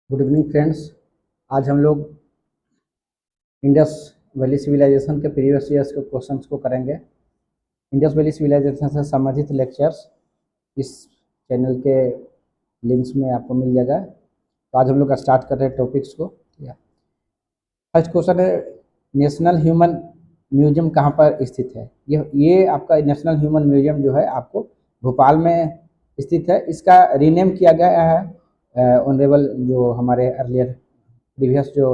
Good evening friends. आज हम लोग इंडस वैली सिविलाइजेशन के प्रीवियस ईयर्स के क्वेश्चंस को करेंगे। इंडस वैली सिविलाइजेशन से संबंधित लेक्चर्स इस चैनल के लिंक्स में आपको मिल जाएगा। तो आज हम लोग स्टार्ट कर रहे हैं टॉपिक्स को। फर्स्ट क्वेश्चन है, नेशनल ह्यूमन म्यूजियम कहाँ पर स्थित है? ये आपका नेशनल ह्यूमन म्यूजियम जो है आपको भोपाल में स्थित है। इसका रीनेम किया गया है ऑनरेबल जो हमारे अर्लियर प्रीवियस जो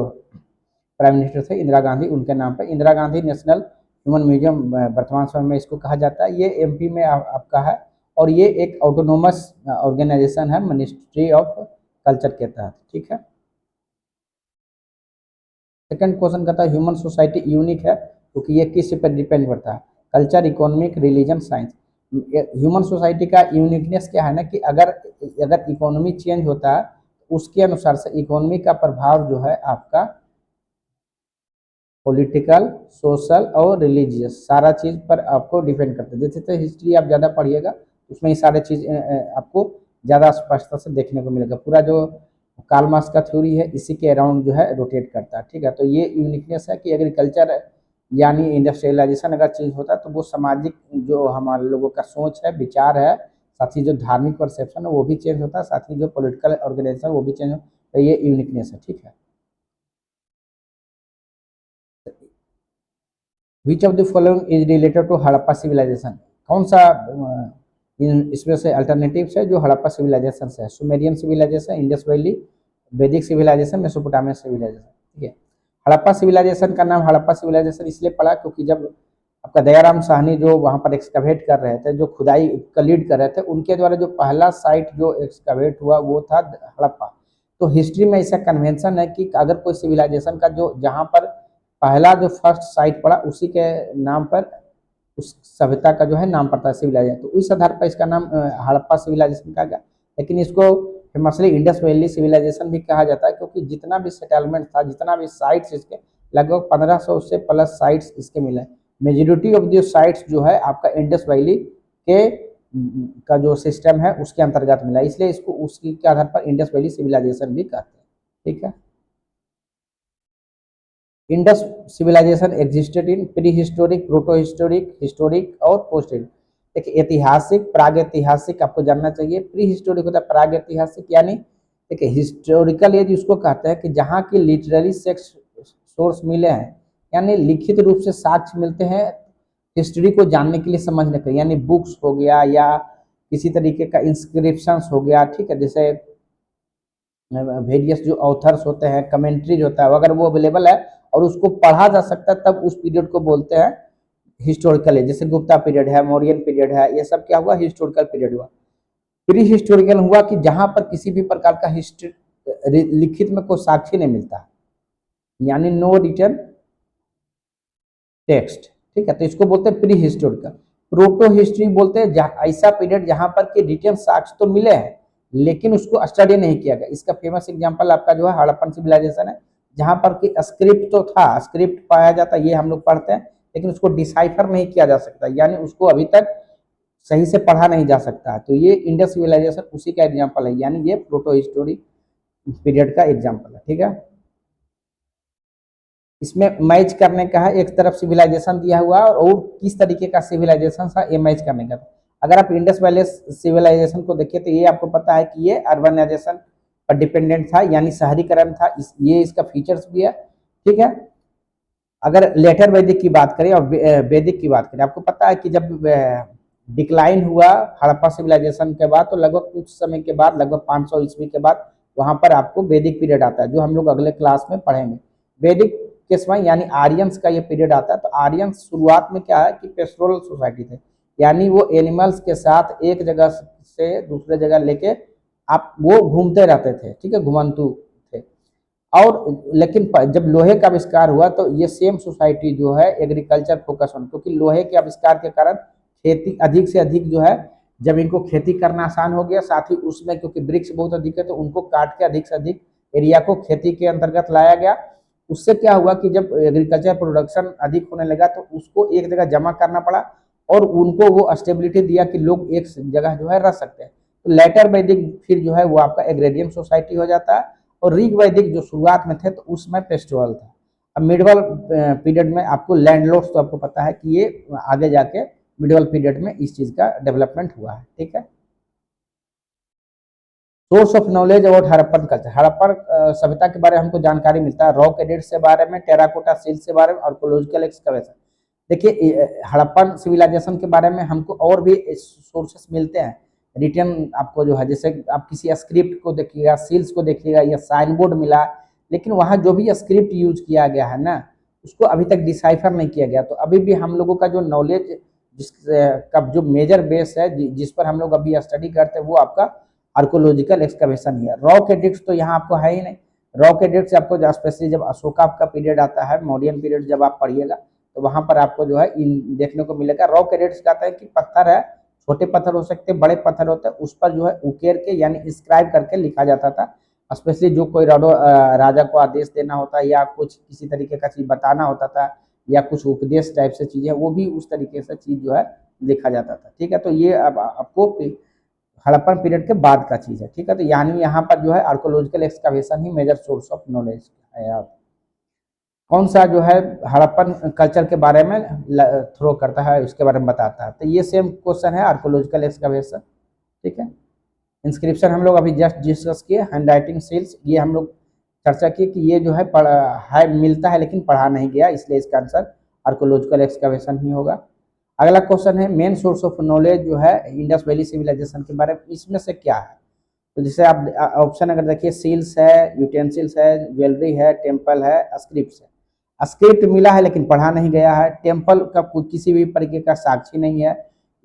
प्राइम मिनिस्टर थे इंदिरा गांधी, उनके नाम पर Indira Gandhi national human museum वर्तमान समय में इसको कहा जाता है। ये एमपी में आपका है और ये एक ऑटोनोमस ऑर्गेनाइजेशन है मिनिस्ट्री ऑफ कल्चर के तहत। ठीक है। सेकंड क्वेश्चन कहता है, ह्यूमन सोसाइटी यूनिक है क्योंकि ये किस पर डिपेंड करता है? Culture, economic, religion, science. Human society का यूनिकनेस क्या है ना कि अगर इकोनॉमी चेंज होता है उसके अनुसार से इकोनॉमी का प्रभाव जो है आपका पॉलिटिकल, सोशल और रिलीजियस सारा चीज़ पर आपको डिपेंड करता है। जैसे हिस्ट्री आप ज़्यादा पढ़िएगा उसमें ये सारे चीज़ आपको ज़्यादा स्पष्टता से देखने को मिलेगा। पूरा जो कार्ल मार्क्स का थ्योरी है इसी के अराउंड जो है रोटेट करता है। ठीक है। तो ये यूनिकनेस है कि एग्रीकल्चर यानी इंडस्ट्रियलाइजेशन अगर चेंज होता है तो वो सामाजिक जो हमारे लोगों का सोच है, विचार है, साथ ही जो धार्मिक परसेप्शन है वो भी चेंज होता है, साथ ही जो पॉलिटिकल ऑर्गेनाइजेशन वो भी चेंज होता है। तो ये यूनिकनेस है। ठीक है। Which of the following is related to Harappa civilisation? कौन सा इसमें से अल्टरनेटिव है जो हड़प्पा सिविलाइजेशन से है? सुमेरियन सिविलाइजेशन, इंडस वैली, वैदिक सिविलाइजेशन, मेसोपोटामियन सिविलाइजेशन। ठीक है। हड़प्पा सिविलाइजेशन का नाम हड़प्पा सिविलाइजेशन इसलिए पड़ा क्योंकि जब आपका दयाराम साहनी जो वहाँ पर एक्सकवेट कर रहे थे, जो खुदाई का लीड कर रहे थे, उनके द्वारा जो पहला साइट जो एक्सकवेट हुआ वो था हड़प्पा। तो हिस्ट्री में ऐसा कन्वेंशन है कि अगर कोई सिविलाइजेशन का जो जहाँ पर पहला जो फर्स्ट साइट पड़ा उसी के नाम पर उस सभ्यता का जो है नाम पड़ता है सिविलाइजेशन। तो उस आधार पर इसका नाम हड़प्पा सिविलाइजेशन कहा गया। लेकिन इसको फेमसली इंडस वैली सिविलाइजेशन भी कहा जाता है क्योंकि जितना भी सेटलमेंट था, जितना भी साइट्स इसके लगभग 1500 से प्लस साइट्स इसके मिले। मेजोरिटी ऑफ द साइट्स जो है आपका इंडस वैली के का जो सिस्टम है उसके अंतर्गत मिला, इसलिए इसको उसकी के आधार पर इंडस वैली सिविलाइजेशन भी कहते हैं। ठीक है। Indus civilisation existed in pre historic, proto historic, historic और पोस्ट हिस्टोरिक। देखिए ऐतिहासिक, प्राग ऐतिहासिक आपको जानना चाहिए। प्री हिस्टोरिक होता है प्राग ऐतिहासिक, यानी देखिए हिस्टोरिकल एज उसको कहते हैं कि जहाँ की लिटरेरी सोर्स मिले हैं, यानी लिखित रूप से साक्ष्य मिलते हैं हिस्ट्री को जानने के लिए, समझने के लिए, यानी बुक्स हो गया या किसी तरीके का इंस्क्रिप्शंस हो गया। ठीक है। जैसे वेरियस जो ऑथर्स होते हैं, कमेंट्रीज होता है, अगर वो अवेलेबल है और उसको पढ़ा जा सकता है तब उस पीरियड को बोलते हैं हिस्टोरिकल एज। जैसे गुप्ता पीरियड है, मौर्यन पीरियड है, ये सब क्या हुआ? हिस्टोरिकल पीरियड हुआ। प्री हिस्टोरिकल हुआ कि जहां पर किसी भी प्रकार का हिस्ट्री लिखित में कोई साक्ष्य नहीं मिलता, यानी नो रिटन टेक्स्ट। ठीक है। तो इसको बोलते हैं प्री हिस्टोरिकल। प्रोटो हिस्ट्री बोलते हैं ऐसा पीरियड जहां पर कि रिटन साक्ष्य तो मिले हैं लेकिन उसको स्टडी नहीं किया गया। इसका फेमस एग्जांपल आपका जो है हड़प्पन सिविलाइजेशन है, जहां पर कि स्क्रिप्ट तो था, स्क्रिप्ट पाया जाता, ये हम लोग पढ़ते हैं, लेकिन उसको डिसाइफर नहीं किया जा सकता, यानी उसको अभी तक सही से पढ़ा नहीं जा सकता। तो ये इंडस सिविलाइजेशन उसी का एग्जाम्पल है, यानी ये प्रोटो हिस्टोरिक पीरियड का एग्जाम्पल है। ठीक है। इसमें मैच करने का है, एक तरफ सिविलाइजेशन दिया हुआ है और किस तरीके का सिविलाइजेशन था ये मैच करने का। अगर आप इंडस वैली सिविलाइजेशन को देखिए तो ये आपको पता है कि ये अर्बनाइजेशन पर डिपेंडेंट था, यानी शहरीकरण था। ये इसका फीचर्स भी है। ठीक है। अगर लेटर वैदिक की बात करें और वैदिक की बात करें, आपको पता है कि जब डिक्लाइन हुआ हड़प्पा सिविलाइजेशन के बाद तो लगभग कुछ समय के बाद, लगभग 500 ईस्वी के बाद वहां पर आपको वैदिक पीरियड आता है, जो हम लोग अगले क्लास में पढ़ेंगे। वैदिक के समय यानी आर्यंस का ये पीरियड आता है। तो आर्यंस शुरुआत में क्या है कि पेस्टोरल सोसाइटी थे, यानी वो एनिमल्स के साथ एक जगह से दूसरे जगह लेके आप वो घूमते रहते थे। ठीक है। घुमंतु थे। और लेकिन जब लोहे का आविष्कार हुआ तो ये सेम सोसाइटी जो है एग्रीकल्चर फोकस होने, क्योंकि लोहे के आविष्कार के कारण खेती अधिक से अधिक जो है जमीन को खेती करना आसान हो गया। साथ ही उसमें क्योंकि वृक्ष बहुत अधिक है तो उनको काट के अधिक से अधिक एरिया को खेती के अंतर्गत लाया गया। उससे क्या हुआ कि जब एग्रीकल्चर प्रोडक्शन अधिक होने लगा तो उसको एक जगह जमा करना पड़ा और उनको वो स्टेबिलिटी दिया कि लोग एक जगह जो है रह सकते हैं। तो लेटर वैदिक फिर जो है वो आपका एग्रेरियन सोसाइटी हो जाता है और ऋग वैदिक जो शुरुआत में थे तो उसमें फेस्टिवल था। अब मिडवल पीरियड में आपको लैंडलॉर्ड्स, तो आपको पता है कि ये आगे जाके मिडवल पीरियड में इस चीज का डेवलपमेंट हुआ है। ठीक है, source of knowledge about Harappan culture, Harappan सभ्यता के बारे में हमको जानकारी मिलता है रॉक एडिट्स के बारे में, टेराकोटा सील्स के बारे में, आर्कोलॉजिकल एक्सकवेशन। देखिए हड़प्पन सिविलाइजेशन के बारे में हमको और भी सोर्सेस मिलते हैं रिटर्न, आपको जो है जैसे आप किसी स्क्रिप्ट को देखिएगा, सील्स को देखिएगा, या साइन बोर्ड मिला, लेकिन वहाँ जो भी स्क्रिप्ट यूज किया गया है ना, उसको अभी तक डिसाइफर नहीं किया गया। तो अभी भी हम लोगों का जो नॉलेज जिसका जो मेजर बेस है जिस पर हम लोग अभी स्टडी करते हैं वो आपका आर्कोलॉजिकल एक्सकवेशन ही है। रॉक एडिक्ट्स तो यहाँ आपको है ही नहीं। रॉक एडिक्ट्स आपको स्पेशली जब अशोका का पीरियड आता है, मौर्यन पीरियड जब आप पढ़िएगा तो वहां पर आपको जो है इन देखने को मिलेगा। रॉक एडिक्ट्स कहते हैं कि पत्थर है, छोटे पत्थर हो सकते हैं, बड़े पत्थर होते हैं, उस पर जो है उकेर के यानी इंस्क्राइब करके लिखा जाता था। स्पेशली जो कोई राजा को आदेश देना होता है या कुछ किसी तरीके का चीज बताना होता था या कुछ उपदेश टाइप से चीजें, वो भी उस तरीके से चीज जो है लिखा जाता था। ठीक है, तो ये अब आपको हड़प्पन पीरियड के बाद का चीज है। ठीक है, तो यानी यहाँ पर जो है आर्कोलॉजिकल एक्सकवेशन ही मेजर सोर्स ऑफ नॉलेज है। आप कौन सा जो है हड़प्पन कल्चर के बारे में थ्रो करता है, इसके बारे में बताता है। तो ये सेम क्वेश्चन है आर्कोलॉजिकल एक्सकवेशन। ठीक है, इंस्क्रिप्शन हम लोग अभी जस्ट डिस्कस किए, हैंड राइटिंग सील्स ये हम लोग चर्चा की कि ये जो है मिलता है लेकिन पढ़ा नहीं गया, इसलिए इसका आंसर आर्कोलॉजिकल एक्सकवेशन ही होगा। अगला क्वेश्चन है मेन सोर्स ऑफ नॉलेज जो है इंडस वैली सिविलाइजेशन के बारे में, इसमें से क्या है। तो जैसे आप ऑप्शन अगर देखिए, सील्स है, यूटेंसिल्स है, ज्वेलरी है, टेम्पल है, स्क्रिप्ट है। स्क्रिप्ट मिला है लेकिन पढ़ा नहीं गया है, टेम्पल का किसी भी तरीके का साक्षी नहीं है,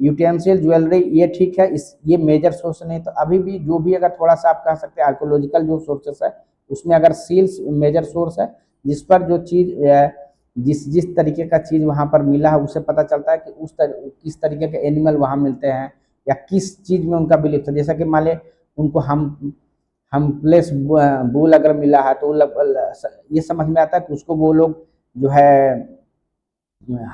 यूटेंसिल ज्वेलरी ये ठीक है, इस ये मेजर सोर्स नहीं। तो अभी भी जो भी अगर थोड़ा सा आप कह सकते हैं आर्कोलॉजिकल जो सोर्सेस है उसमें अगर सील्स मेजर सोर्स है, जिस पर जो चीज जिस जिस तरीके का चीज वहां पर मिला है उससे पता चलता है कि किस तरीके के एनिमल वहां मिलते हैं या किस चीज में उनका बिलीफ था। जैसा कि मान ले उनको हम प्लेस बुल अगर मिला है तो ये समझ में आता है कि उसको वो लोग जो है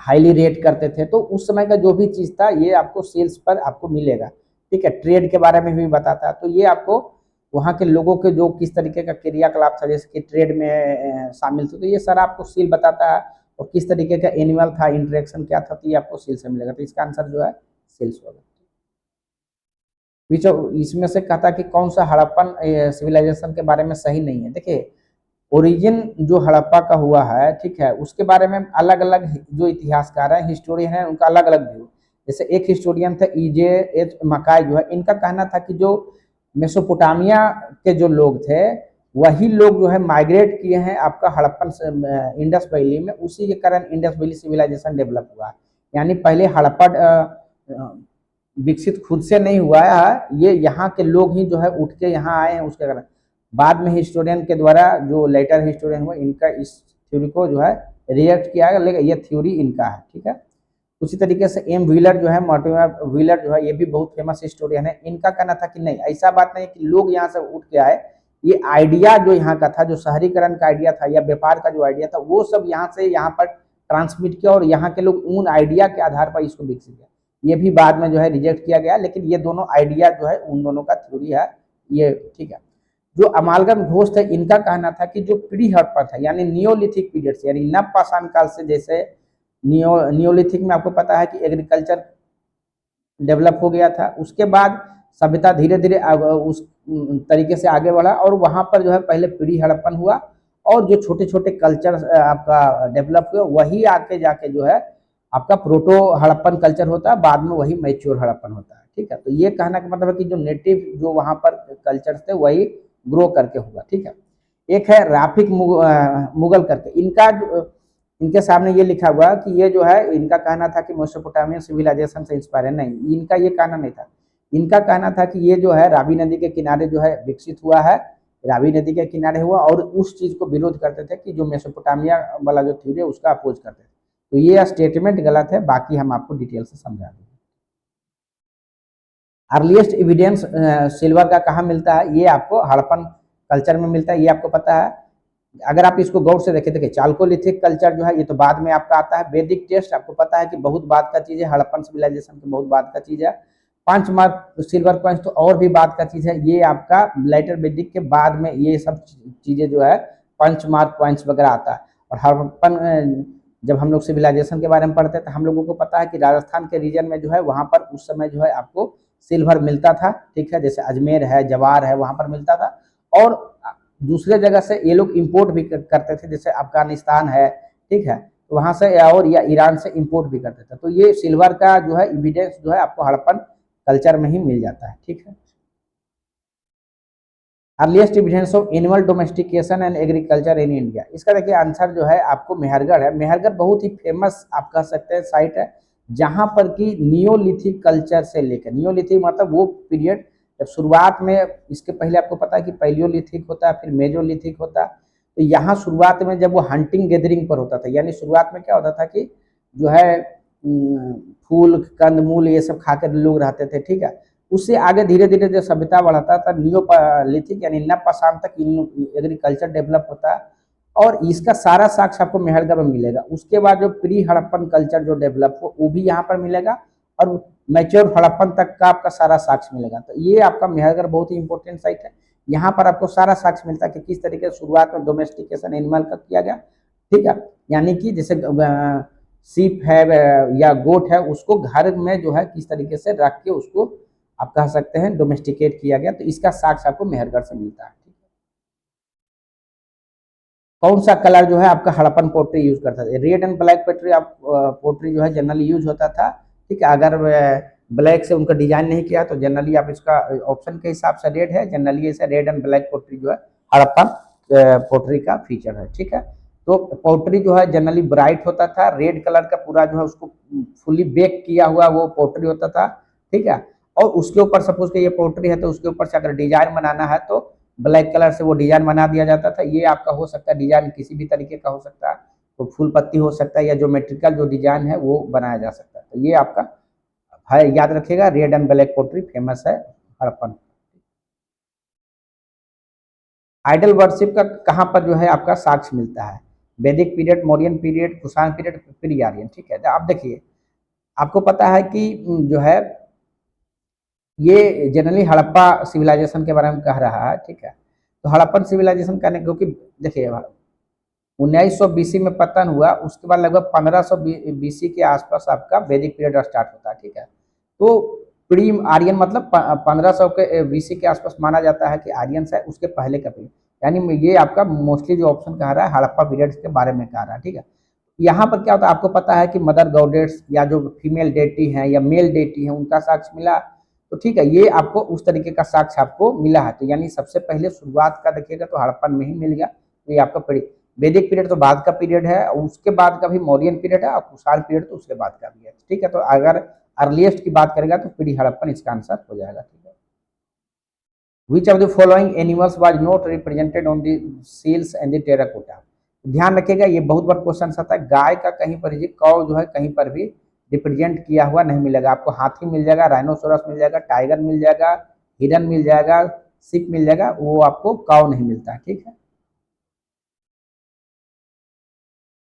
हाईली रेट करते थे। तो उस समय का जो भी चीज था ये आपको सेल्स पर आपको मिलेगा। ठीक है, ट्रेड के बारे में भी बताता है, तो ये आपको वहाँ के लोगों के जो किस तरीके का क्रियाकलाप था, जैसे कि ट्रेड में शामिल थे, तो ये सारा आपको सील बताता है। और किस तरीके का एनिमल था, इंटरेक्शन क्या था, तो ये आपको सील से मिलेगा। तो इसका आंसर जो है सेल्स होगा। इसमें से कहता कि कौन सा हड़प्पन सिविलाइजेशन के बारे में सही नहीं है। देखिए ओरिजिन जो हड़प्पा का हुआ है, ठीक है, उसके बारे में अलग अलग जो इतिहासकार हैं, हिस्टोरियन हैं, उनका अलग अलग व्यू। जैसे एक हिस्टोरियन थे EJ मकाई, जो है इनका कहना था कि जो मेसोपोटामिया के जो लोग थे वही लोग जो है माइग्रेट किए हैं आपका हड़प्पन इंडस वैली में, उसी के कारण इंडस वैली सिविलाइजेशन डेवलप हुआ। यानी पहले हड़प्पा विकसित खुद से नहीं हुआ है, ये यहाँ के लोग ही जो है उठ के यहाँ आए हैं उसके कारण। बाद में हिस्टोरियन के द्वारा जो लेटर हिस्टोरियन हुआ इनका इस थ्योरी को जो है रिएक्ट किया गया, लेकिन ये थ्योरी इनका है। ठीक है, उसी तरीके से M व्हीलर जो है, मॉर्टिमर व्हीलर जो है, ये भी बहुत फेमस हिस्टोरियन है। इनका कहना था कि नहीं, ऐसा बात नहीं कि लोग यहाँ से उठ के आए, ये आइडिया जो यहाँ का था, जो शहरीकरण का आइडिया था या व्यापार का जो आइडिया था, वो सब यहाँ से यहाँ पर ट्रांसमिट किया और यहाँ के लोग उन आइडिया के आधार पर इसको विकसित किया। ये भी बाद में जो है रिजेक्ट किया गया, लेकिन ये दोनों आइडिया जो है उन दोनों का थ्योरी है ये। ठीक है, जो अमालगम घोष थे इनका कहना था कि जो प्री हड़प्पा था यानी नियोलिथिक पीरियड से, यानी नवपाषाण काल से, जैसे नियोलिथिक में आपको पता है कि एग्रीकल्चर डेवलप हो गया था, उसके बाद सभ्यता धीरे धीरे उस तरीके से आगे बढ़ा और वहां पर जो है पहले प्री हड़प्पन हुआ और जो छोटे छोटे कल्चर आपका डेवलप हुआ वही आके जाके जो है आपका प्रोटो हड़प्पन कल्चर होता है, बाद में वही मैच्योर हड़प्पन होता है। ठीक है, तो ये कहना का मतलब है कि जो नेटिव जो वहां पर कल्चर थे वही ग्रो करके हुआ। ठीक है, एक है राफिक मुगल करके, इनके सामने ये लिखा हुआ कि ये जो है इनका कहना था कि मेसोपोटामियन सिविलाइजेशन से इंस्पायर है। नहीं, इनका ये कहना नहीं था। इनका कहना था कि ये जो है रावी नदी के किनारे जो है विकसित हुआ है, रावी नदी के किनारे हुआ, और उस चीज को विरोध करते थे कि जो मेसोपोटामिया वाला जो थ्योरी है उसका अपोज करते थे। तो ये स्टेटमेंट गलत है, बाकी हम आपको डिटेल से समझा देंगे। अर्लीस्ट एविडेंस सिल्वर का कहाँ मिलता है, ये आपको हड़प्पन कल्चर में मिलता है, ये आपको पता है। अगर आप इसको गौर से देखें, देखिए चाल्कोलिथिक कल्चर जो है ये तो बाद में आपका आता है। वैदिक टेस्ट आपको पता है कि बहुत बाद का चीज है, हड़प्पन सिविलाइजेशन की बहुत बाद का चीज है। 5 मार्क सिल्वर कॉइन्स तो और भी बात का चीज है, ये आपका लेटर वैदिक के बाद में ये सब चीजें जो है 5 मार्क कॉइन्स वगैरह आता है। और हड़प्पन जब हम लोग सिविलाइजेशन के बारे में पढ़ते थे, हम लोगों को पता है कि राजस्थान के रीजन में जो है वहां पर उस समय जो है आपको सिल्वर मिलता था, ठीक है, जैसे अजमेर है, जवार है, वहां पर मिलता था। और दूसरे जगह से ये लोग इंपोर्ट भी करते थे, जैसे अफगानिस्तान है, ठीक है, तो वहां से और या ईरान से इंपोर्ट भी करते थे। तो ये सिल्वर का जो है इविडेंस जो है आपको हड़प्पन कल्चर में ही मिल जाता है, ठीक है। Earliest evidence of animal domestication and agriculture in India, इसका देखिए आंसर जो है आपको मेहरगढ़ है। मेहरगढ़ बहुत ही फेमस आप कह सकते हैं साइट है, जहां पर कि नियोलिथिक कल्चर से लेकर, नियोलिथिक मतलब वो पीरियड जब शुरुआत में, इसके पहले आपको पता है कि पैलियोलिथिक होता है, फिर मेजोलिथिक होता है। तो यहाँ शुरुआत में जब वो हंटिंग गैदरिंग पर होता था, यानी शुरुआत में क्या होता था कि जो है फूल कंदमूल ये सब खाकर लोग रहते थे, ठीक है। उससे आगे धीरे धीरे जो सभ्यता बढ़ाता था, नियोलिथिक यानी नवपाषाण तक एग्रीकल्चर डेवलप होता है, और इसका सारा साक्ष्य आपको मेहरगढ़ में मिलेगा। उसके बाद जो प्री हड़प्पन कल्चर जो डेवलप हो वो भी यहाँ पर मिलेगा, और मैच्योर हड़प्पन तक का आपका सारा साक्ष्य मिलेगा। तो ये आपका मेहरगढ़ बहुत ही इंपॉर्टेंट साइट है, यहाँ पर आपको सारा साक्ष्य मिलता है कि किस तरीके से शुरुआत में डोमेस्टिकेशन एनिमल का किया गया, ठीक है। यानी कि जैसे सीप है या गोट है, उसको घर में जो है किस तरीके से रख के उसको आप कह सकते हैं डोमेस्टिकेट किया गया। तो इसका साक्ष्य आपको मेहरगढ़ से मिलता है। कौन सा कलर जो है आपका हड़प्पन पोट्री यूज करता था? रेड एंड ब्लैक पोट्री आप पोट्री जो है जनरली यूज होता था, ठीक है। अगर ब्लैक से उनका डिजाइन नहीं किया तो जनरली आप इसका ऑप्शन के हिसाब से रेड है, जनरली ऐसे रेड एंड ब्लैक पोट्री जो है हड़प्पन पोट्री का फीचर है, ठीक है। तो पोट्री जो है जनरली ब्राइट होता था, रेड कलर का पूरा जो है उसको फुली बेक किया हुआ वो पोट्री होता था, ठीक है। और उसके ऊपर सपोज कि ये पोट्री है तो उसके ऊपर से अगर डिजाइन बनाना है तो ब्लैक कलर से वो डिजाइन बना दिया जाता था। ये आपका हो सकता है डिजाइन किसी भी तरीके का हो सकता है, तो फूल पत्ती हो सकता है, या ज्योमेट्रिकल जो डिजाइन है वो बनाया जा सकता है। तो ये आपका है, याद रखिएगा, red and black pottery famous है हड़प्पन। आइडल वर्शिप का कहाँ पर जो है आपका साक्ष्य मिलता है? Vedic period, Mauryan period, Kushan period, pre Aryan, ठीक है। आप देखिए, आपको पता है कि जो है ये जनरली हड़प्पा सिविलाइजेशन के बारे में कह रहा है, ठीक है। तो हड़प्पन सिविलाइजेशन कहने, क्योंकि देखिए 1900 बीसी में पतन हुआ, उसके बाद लगभग 1500 बीसी के आसपास आपका वैदिक पीरियड स्टार्ट होता है, ठीक है। तो प्री आर्यन मतलब 1500 के बीसी के आसपास माना जाता है कि आर्यन है, उसके पहले का पीरियड। यानी ये आपका मोस्टली जो ऑप्शन कह रहा है हड़प्पा पीरियड के बारे में कह रहा है, ठीक है। यहाँ पर क्या होता है, आपको पता है कि मदर गॉडेट्स या जो फीमेल डेटी हैं या मेल डेटी हैं उनका साक्ष्य मिला, तो ठीक है, ये आपको उस तरीके का साक्ष्य आपको मिला है। तो यानी सबसे पहले शुरुआत का देखिएगा तो हड़प्पन में ही मिल गया। तो ये आपका वैदिक पीरियड तो बाद का पीरियड है, और उसके बाद का भी मौर्यन पीरियड है, और कुषाण पीरियड तो उसके बाद का भी है, ठीक है। तो अगर अर्लीस्ट की बात करेगा तो प्री हड़प्पन इसका आंसर हो जाएगा, ठीक है। Which of the following animals was not represented on the seals and the terracotta? ध्यान रखिएगा, ये बहुत बार क्वेश्चन आता है, गाय का कहीं पर भी, कौ जो है कहीं पर भी रिप्रेजेंट किया हुआ नहीं मिलेगा आपको। हाथी मिल जाएगा, राइनोसोरस मिल जाएगा, टाइगर मिल जाएगा, हिरन मिल जाएगा, सिख मिल जाएगा, वो आपको काउ नहीं मिलता, ठीक है।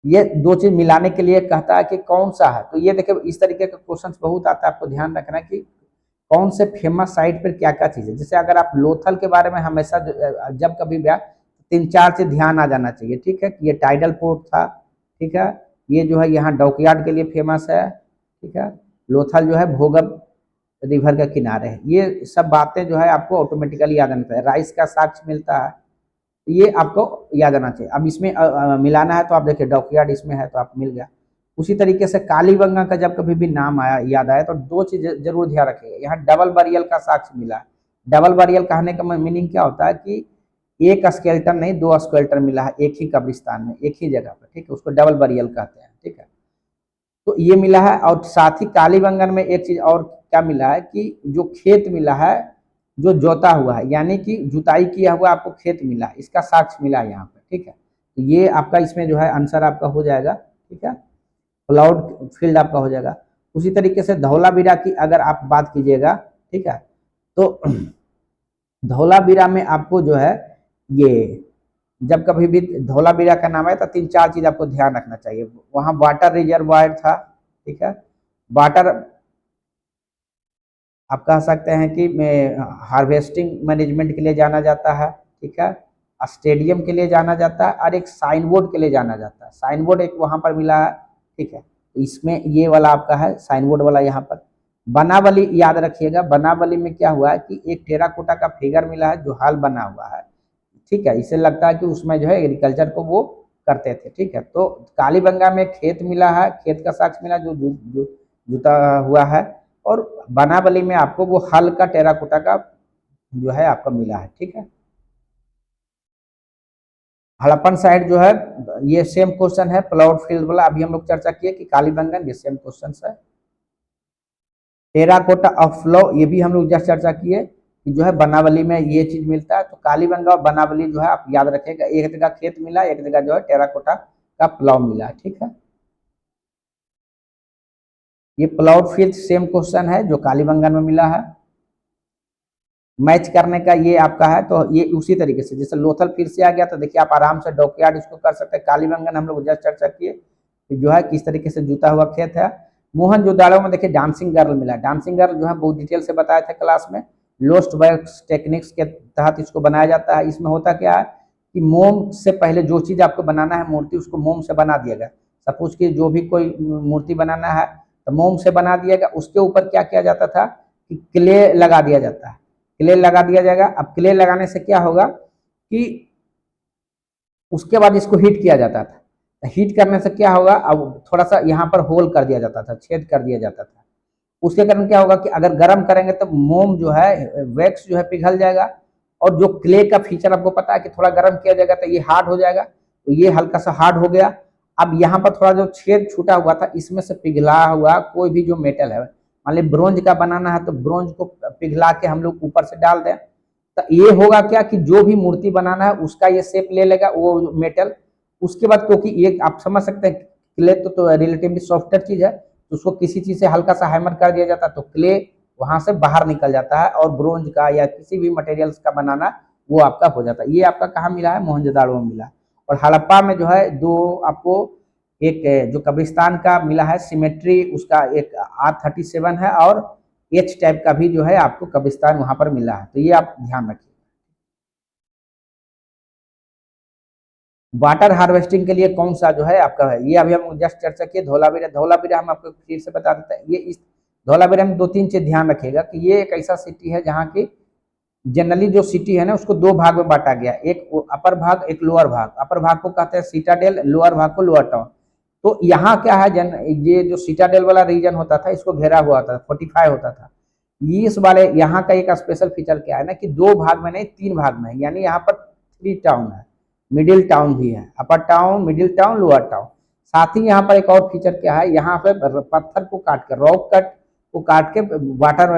ये दो चीज मिलाने के लिए कहता है कि कौन सा है। तो ये देखिए इस तरीके का क्वेश्चन बहुत आता है, आपको ध्यान रखना कि कौन से फेमस साइट पर क्या क्या चीज है। जैसे अगर आप लोथल के बारे में हमेशा जब कभी भी 3-4 चीज ध्यान आ जाना चाहिए, ठीक है। ये टाइडल पोर्ट था, ठीक है। ये जो है यहाँ डॉकयार्ड के लिए फेमस है, ठीक है। लोथल जो है भोगब रिवर का किनारे है। ये सब बातें जो है आपको ऑटोमेटिकली याद आना चाहिए। राइस का साक्ष्य मिलता है, ये आपको याद आना चाहिए। अब इसमें मिलाना है तो आप देखिए डॉकयार्ड इसमें है तो आप मिल गया। उसी तरीके से कालीबंगा का जब कभी भी नाम आया याद आया तो दो चीज जरूर ध्यान रखिएगा, यहाँ डबल बरियल का साक्ष्य मिला है। डबल बरियल कहने का मीनिंग क्या होता है कि एक स्केल्टन नहीं, दो स्केल्टन मिला है एक ही कब्रिस्तान में, एक ही जगह पर, ठीक है, उसको डबल बरियल कहते हैं, ठीक है। तो ये मिला है, और साथ ही कालीबंगन में एक चीज और क्या मिला है कि जो खेत मिला है जो जोता हुआ है, यानी कि जुताई किया हुआ आपको खेत मिला है, इसका साक्ष्य मिला है यहाँ पे, ठीक है। तो ये आपका इसमें जो है आंसर आपका हो जाएगा, ठीक है, प्लाउड फील्ड आपका हो जाएगा। उसी तरीके से धौलावीरा की अगर आप बात कीजिएगा, ठीक है, तो धौलावीरा में आपको जो है ये जब कभी भी धौलावीरा का नाम है तो 3-4 चीज आपको ध्यान रखना चाहिए। वहां वाटर रिजर्वायर था, ठीक है, वाटर आप कह सकते हैं कि हार्वेस्टिंग मैनेजमेंट के लिए जाना जाता है, ठीक है, स्टेडियम के लिए जाना जाता है और एक साइन बोर्ड के लिए जाना जाता है। साइन बोर्ड एक वहाँ पर मिला है, ठीक है, इसमें ये वाला आपका है साइन बोर्ड वाला यहाँ पर। बनावली याद रखिएगा, बनावली में क्या हुआ है कि एक टेराकोटा का फिगर मिला है जो हाल बना हुआ है, ठीक है, इससे लगता है कि उसमें जो है एग्रीकल्चर को वो करते थे, ठीक है। तो कालीबंगा में खेत मिला है, खेत का साक्ष्य मिला जो जुता हुआ है, और बनावली में आपको वो हल का टेराकोटा का जो है आपका मिला है, ठीक है। हड़प्पन साइड जो है ये सेम क्वेश्चन है, प्लॉट फील्ड वाला अभी हम लोग चर्चा किए कि कालीबंगन, ये सेम क्वेश्चन है। टेराकोटा ऑफ फ्लो ये भी हम लोग जस्ट चर्चा किए कि जो है बनावली में ये चीज मिलता है। तो कालीबंगा और बनावली जो है आप याद रखेगा, एक जगह खेत मिला, एक जगह जो है टेराकोटा का प्लाव मिला, ठीक है। ये प्लॉट फील्ड सेम क्वेश्चन है जो कालीबंगन में मिला है। मैच करने का ये आपका है, तो ये उसी तरीके से जैसे लोथल फिर से आ गया, तो देखिए आप आराम से डॉकयार्ड इसको कर सकते हैं। कालीबंगन हम लोग जस्ट चर्चा किए कि जो है किस तरीके से जुता हुआ खेत है। मोहनजोदाड़ो में देखिए डांसिंग गर्ल मिला, डांसिंग गर्ल जो है बहुत डिटेल से बताया था क्लास में। लोस्ट वैक्स टेक्निक्स के तहत इसको बनाया जाता है। इसमें होता क्या है कि मोम से पहले जो चीज़ आपको बनाना है मूर्ति, उसको मोम से बना दिया गया। सपोज कि जो भी कोई मूर्ति बनाना है तो मोम से बना दिया गया, उसके ऊपर क्या किया जाता था कि क्ले लगा दिया जाता है, क्ले लगा दिया जाएगा। अब क्ले लगाने से क्या होगा कि उसके बाद इसको हीट किया जाता था। हीट करने से क्या होगा, अब थोड़ा सा यहाँ पर होल कर दिया जाता था, छेद कर दिया जाता था। उसके कारण क्या होगा कि अगर गर्म करेंगे तो मोम जो है वैक्स जो है पिघल जाएगा, और जो क्ले का फीचर आपको पता है कि थोड़ा गर्म किया जाएगा तो ये हार्ड हो जाएगा, तो ये हल्का सा हार्ड हो गया। अब यहाँ पर थोड़ा जो छेद छूटा हुआ था इसमें से पिघला हुआ कोई भी जो मेटल है, मान ली ब्रोंज का बनाना है तो ब्रोंज को पिघला के हम लोग ऊपर से डाल दें, तो ये होगा क्या कि जो भी मूर्ति बनाना है उसका ये शेप ले लेगा वो मेटल। उसके बाद क्योंकि ये आप समझ सकते हैं क्ले तो रिलेटिवली सॉफ्टर चीज है, तो उसको किसी चीज से हल्का सा हैमर कर दिया जाता है तो क्ले वहां से बाहर निकल जाता है, और ब्रोंज का या किसी भी मटेरियल्स का बनाना वो आपका हो जाता है। ये आपका कहाँ मिला है, मोहनजोदाड़ो में मिला। और हड़प्पा में जो है दो आपको, एक जो कब्रिस्तान का मिला है सिमेट्री, उसका एक R37 है, और एच टाइप का भी जो है आपको कब्रिस्तान वहां पर मिला है, तो ये आप ध्यान रखिए। वाटर हार्वेस्टिंग के लिए कौन सा जो है आपका है, ये अभी हम जस्ट चर्चा किए धौलावीरा। धौलावीरा हम आपको फिर से बता देते हैं, ये इस धौलावीरा में दो तीन चीज ध्यान रखिएगा कि ये एक ऐसा सिटी है जहाँ की जनरली जो सिटी है ना उसको दो भाग में बांटा गया, एक अपर भाग एक लोअर भाग। अपर भाग को कहते हैं सिटाडेल, लोअर भाग को लोअर टाउन। तो यहाँ क्या है ये जो सिटाडेल वाला रीजन होता था इसको घेरा हुआ था, 45 होता था। इस वाले यहाँ का एक स्पेशल फीचर क्या है ना कि दो भाग में नहीं तीन भाग में है, यानी यहाँ पर 3 टाउन है, मिडिल टाउन भी है, upper town, middle town, lower town. साथ ही यहाँ पर एक और फीचर क्या है, यहाँ पे पत्थर को काट कर, रॉक कट को काट के वाटर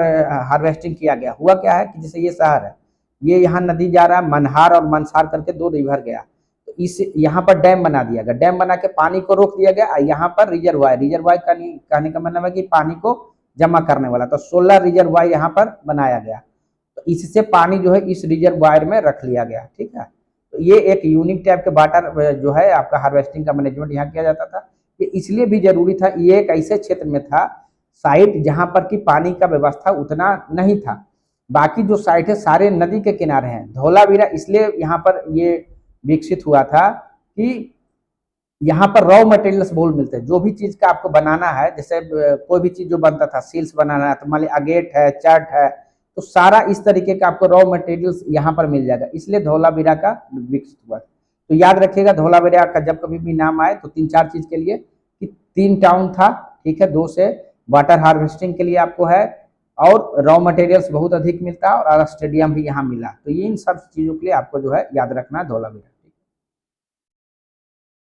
हार्वेस्टिंग किया गया। हुआ क्या है कि जैसे ये शहर है, ये यहाँ नदी जा रहा है, मनहार और मनसार करके दो रिवर गया, तो इस यहाँ पर डैम बना दिया गया, डैम बना के पानी को रोक दिया गया। यहाँ पर रिजर्वायर, रिजर्वायर कहने का मतलब है कि पानी को जमा करने वाला, तो 16 रिजर्वायर यहाँ पर बनाया गया, तो इससे पानी जो है इस रिजर्वायर में रख लिया गया, ठीक है। तो ये एक यूनिक टाइप के वाटर जो है आपका हार्वेस्टिंग का मैनेजमेंट यहाँ किया जाता था। ये इसलिए भी जरूरी था, ये एक ऐसे क्षेत्र में था साइट जहां पर कि पानी का व्यवस्था उतना नहीं था। बाकी जो साइट है सारे नदी के किनारे हैं। धौलावीरा इसलिए यहाँ पर ये विकसित हुआ था कि यहाँ पर रॉ मटेरियल्स बहुत मिलते हैं। जो भी चीज का आपको बनाना है, जैसे कोई भी चीज जो बनता था, सील्स बनाना है तो मान लीजिए अगेट है, चट है, तो सारा इस तरीके का आपको रॉ मटेरियल्स यहाँ पर मिल जाएगा, इसलिए धौलावीरा का विकसित हुआ। तो याद रखिएगा धौलावीरा का जब कभी भी नाम आए तो 3-4 चीज के लिए कि 3 टाउन था, ठीक है, 2 से वाटर हार्वेस्टिंग के लिए आपको है, और रॉ मटेरियल्स बहुत अधिक मिलता है, और स्टेडियम भी यहाँ मिला। तो ये इन सब चीजों के लिए आपको जो है याद रखना है धौलावीरा।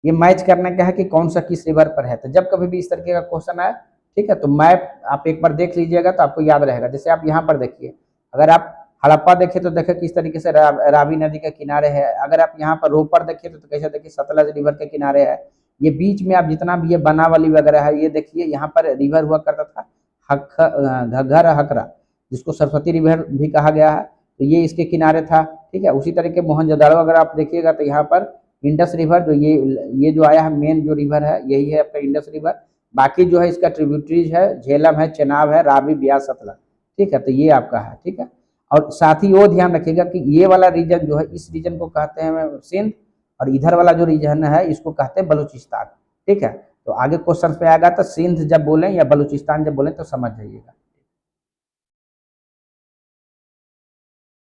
ये मैच करने का है कि कौन सा किस रिवर पर है, तो जब कभी भी इस तरीके का क्वेश्चन आए, ठीक है, तो मैप आप एक बार देख लीजिएगा तो आपको याद रहेगा। जैसे आप यहाँ पर देखिए, अगर आप हड़प्पा देखे तो देखे किस तरीके से रावी नदी के किनारे है। अगर आप यहाँ पर रोपर देखिए तो कैसे देखिए सतलज रिवर के किनारे है। ये बीच में आप जितना भी ये बनावली वगैरह है, ये देखिए यहाँ पर रिवर हुआ करता था घग्घर हकरा, जिसको सरस्वती रिवर भी कहा गया है, तो ये इसके किनारे था, ठीक है। उसी तरीके मोहनजोदाड़ो अगर आप देखिएगा तो यहाँ पर इंडस रिवर, जो ये जो आया है मेन जो रिवर है यही है आपका इंडस रिवर। बाकी जो है इसका ट्रिब्यूटरीज है, झेलम है, चेनाब है, रावी, ब्यास, सतलज, ठीक है, तो ये आपका है, ठीक है। और साथ ही वो ध्यान रखिएगा कि ये वाला रीजन जो है, इस रीजन को कहते हैं सिंध, और इधर वाला जो रीजन है इसको कहते हैं बलूचिस्तान, ठीक है। तो आगे क्वेश्चन पे आएगा तो सिंध जब बोलें या बलूचिस्तान जब बोलें तो समझ जाइएगा,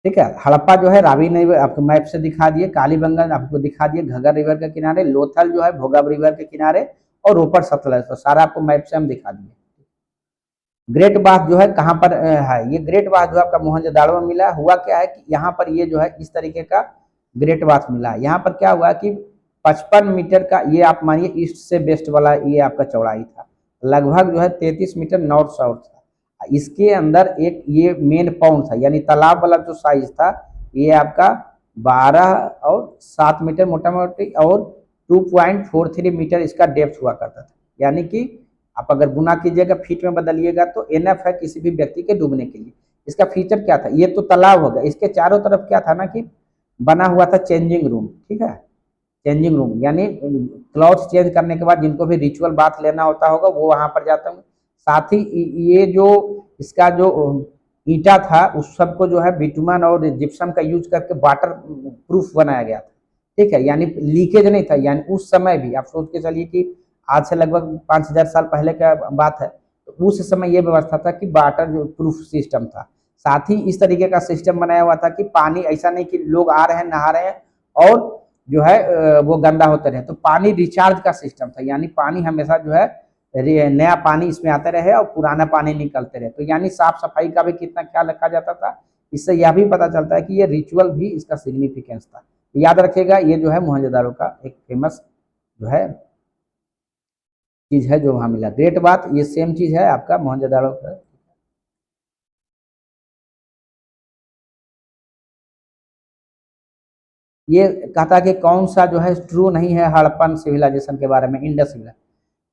ठीक है। हड़प्पा जो है रावी ने आपको मैप से दिखा दिए, कालीबंगन आपको दिखा दिए घग्गर रिवर के किनारे, लोथल जो है भोगाब रिवर के किनारे, और रोपड़ सतलज, तो सारा आपको मैप से हम दिखा दिए। ग्रेट बाथ जो है कहाँ पर है, ये ग्रेट बाथ जो आपका मोहनजोदाड़ो में मिला। हुआ क्या है कि यहाँ पर ये जो है इस तरीके का ग्रेट बाथ मिला। यहाँ पर क्या हुआ कि 55 मीटर का, ये आप मानिए ईस्ट से वेस्ट वाला ये आपका चौड़ाई था, लगभग जो है 33 मीटर नॉर्थ साउथ था। इसके अंदर एक ये मेन पाउंड था, यानी तालाब वाला जो साइज था ये आपका 12 और 7 मीटर मोटा मोटी, और 2.43 मीटर इसका डेप्थ हुआ करता था। यानी कि आप अगर गुना कीजिएगा फीट में बदलिएगा तो एनएफ है किसी भी व्यक्ति के डूबने के लिए। इसका फीचर क्या था, ये तो तालाब हो गया, इसके चारों तरफ क्या था ना कि बना हुआ था चेंजिंग रूम, ठीक है। चेंजिंग रूम यानी क्लॉथ्स चेंज करने के बाद जिनको भी रिचुअल बाथ लेना होता होगा वो वहां पर जाते होंगे। साथ ही ये जो इसका जो ईंटा था उस सबको जो है बिटुमन और जिप्सम का यूज करके वाटर प्रूफ बनाया गया था, ठीक है। यानी लीकेज नहीं था। यानी उस समय भी आप सोच के चलिए कि आज से लगभग 5000 साल पहले का बात है, तो उस समय ये व्यवस्था था कि वाटर प्रूफ सिस्टम था। साथ ही इस तरीके का सिस्टम बनाया हुआ था कि पानी ऐसा नहीं कि लोग आ रहे हैं नहा रहे हैं और जो है वो गंदा होते रहे, तो पानी रिचार्ज का सिस्टम था। यानी पानी हमेशा जो है नया पानी इसमें आते रहे और पुराना पानी निकलते रहे, तो यानी साफ सफाई का भी कितना ख्याल रखा जाता था। इससे यह भी पता चलता है कि ये रिचुअल भी इसका सिग्निफिकेंस था। तो याद रखिएगा ये जो है मोहनजोदाड़ो का एक फेमस जो है चीज है जो वहां मिला। ग्रेट बात ये सेम चीज है आपका मोहनजोदाड़ो का। ये कहता कि कौन सा जो है ट्रू नहीं है हड़प्पन सिविलाइजेशन के बारे में, इंडस सिविलाइजेशन।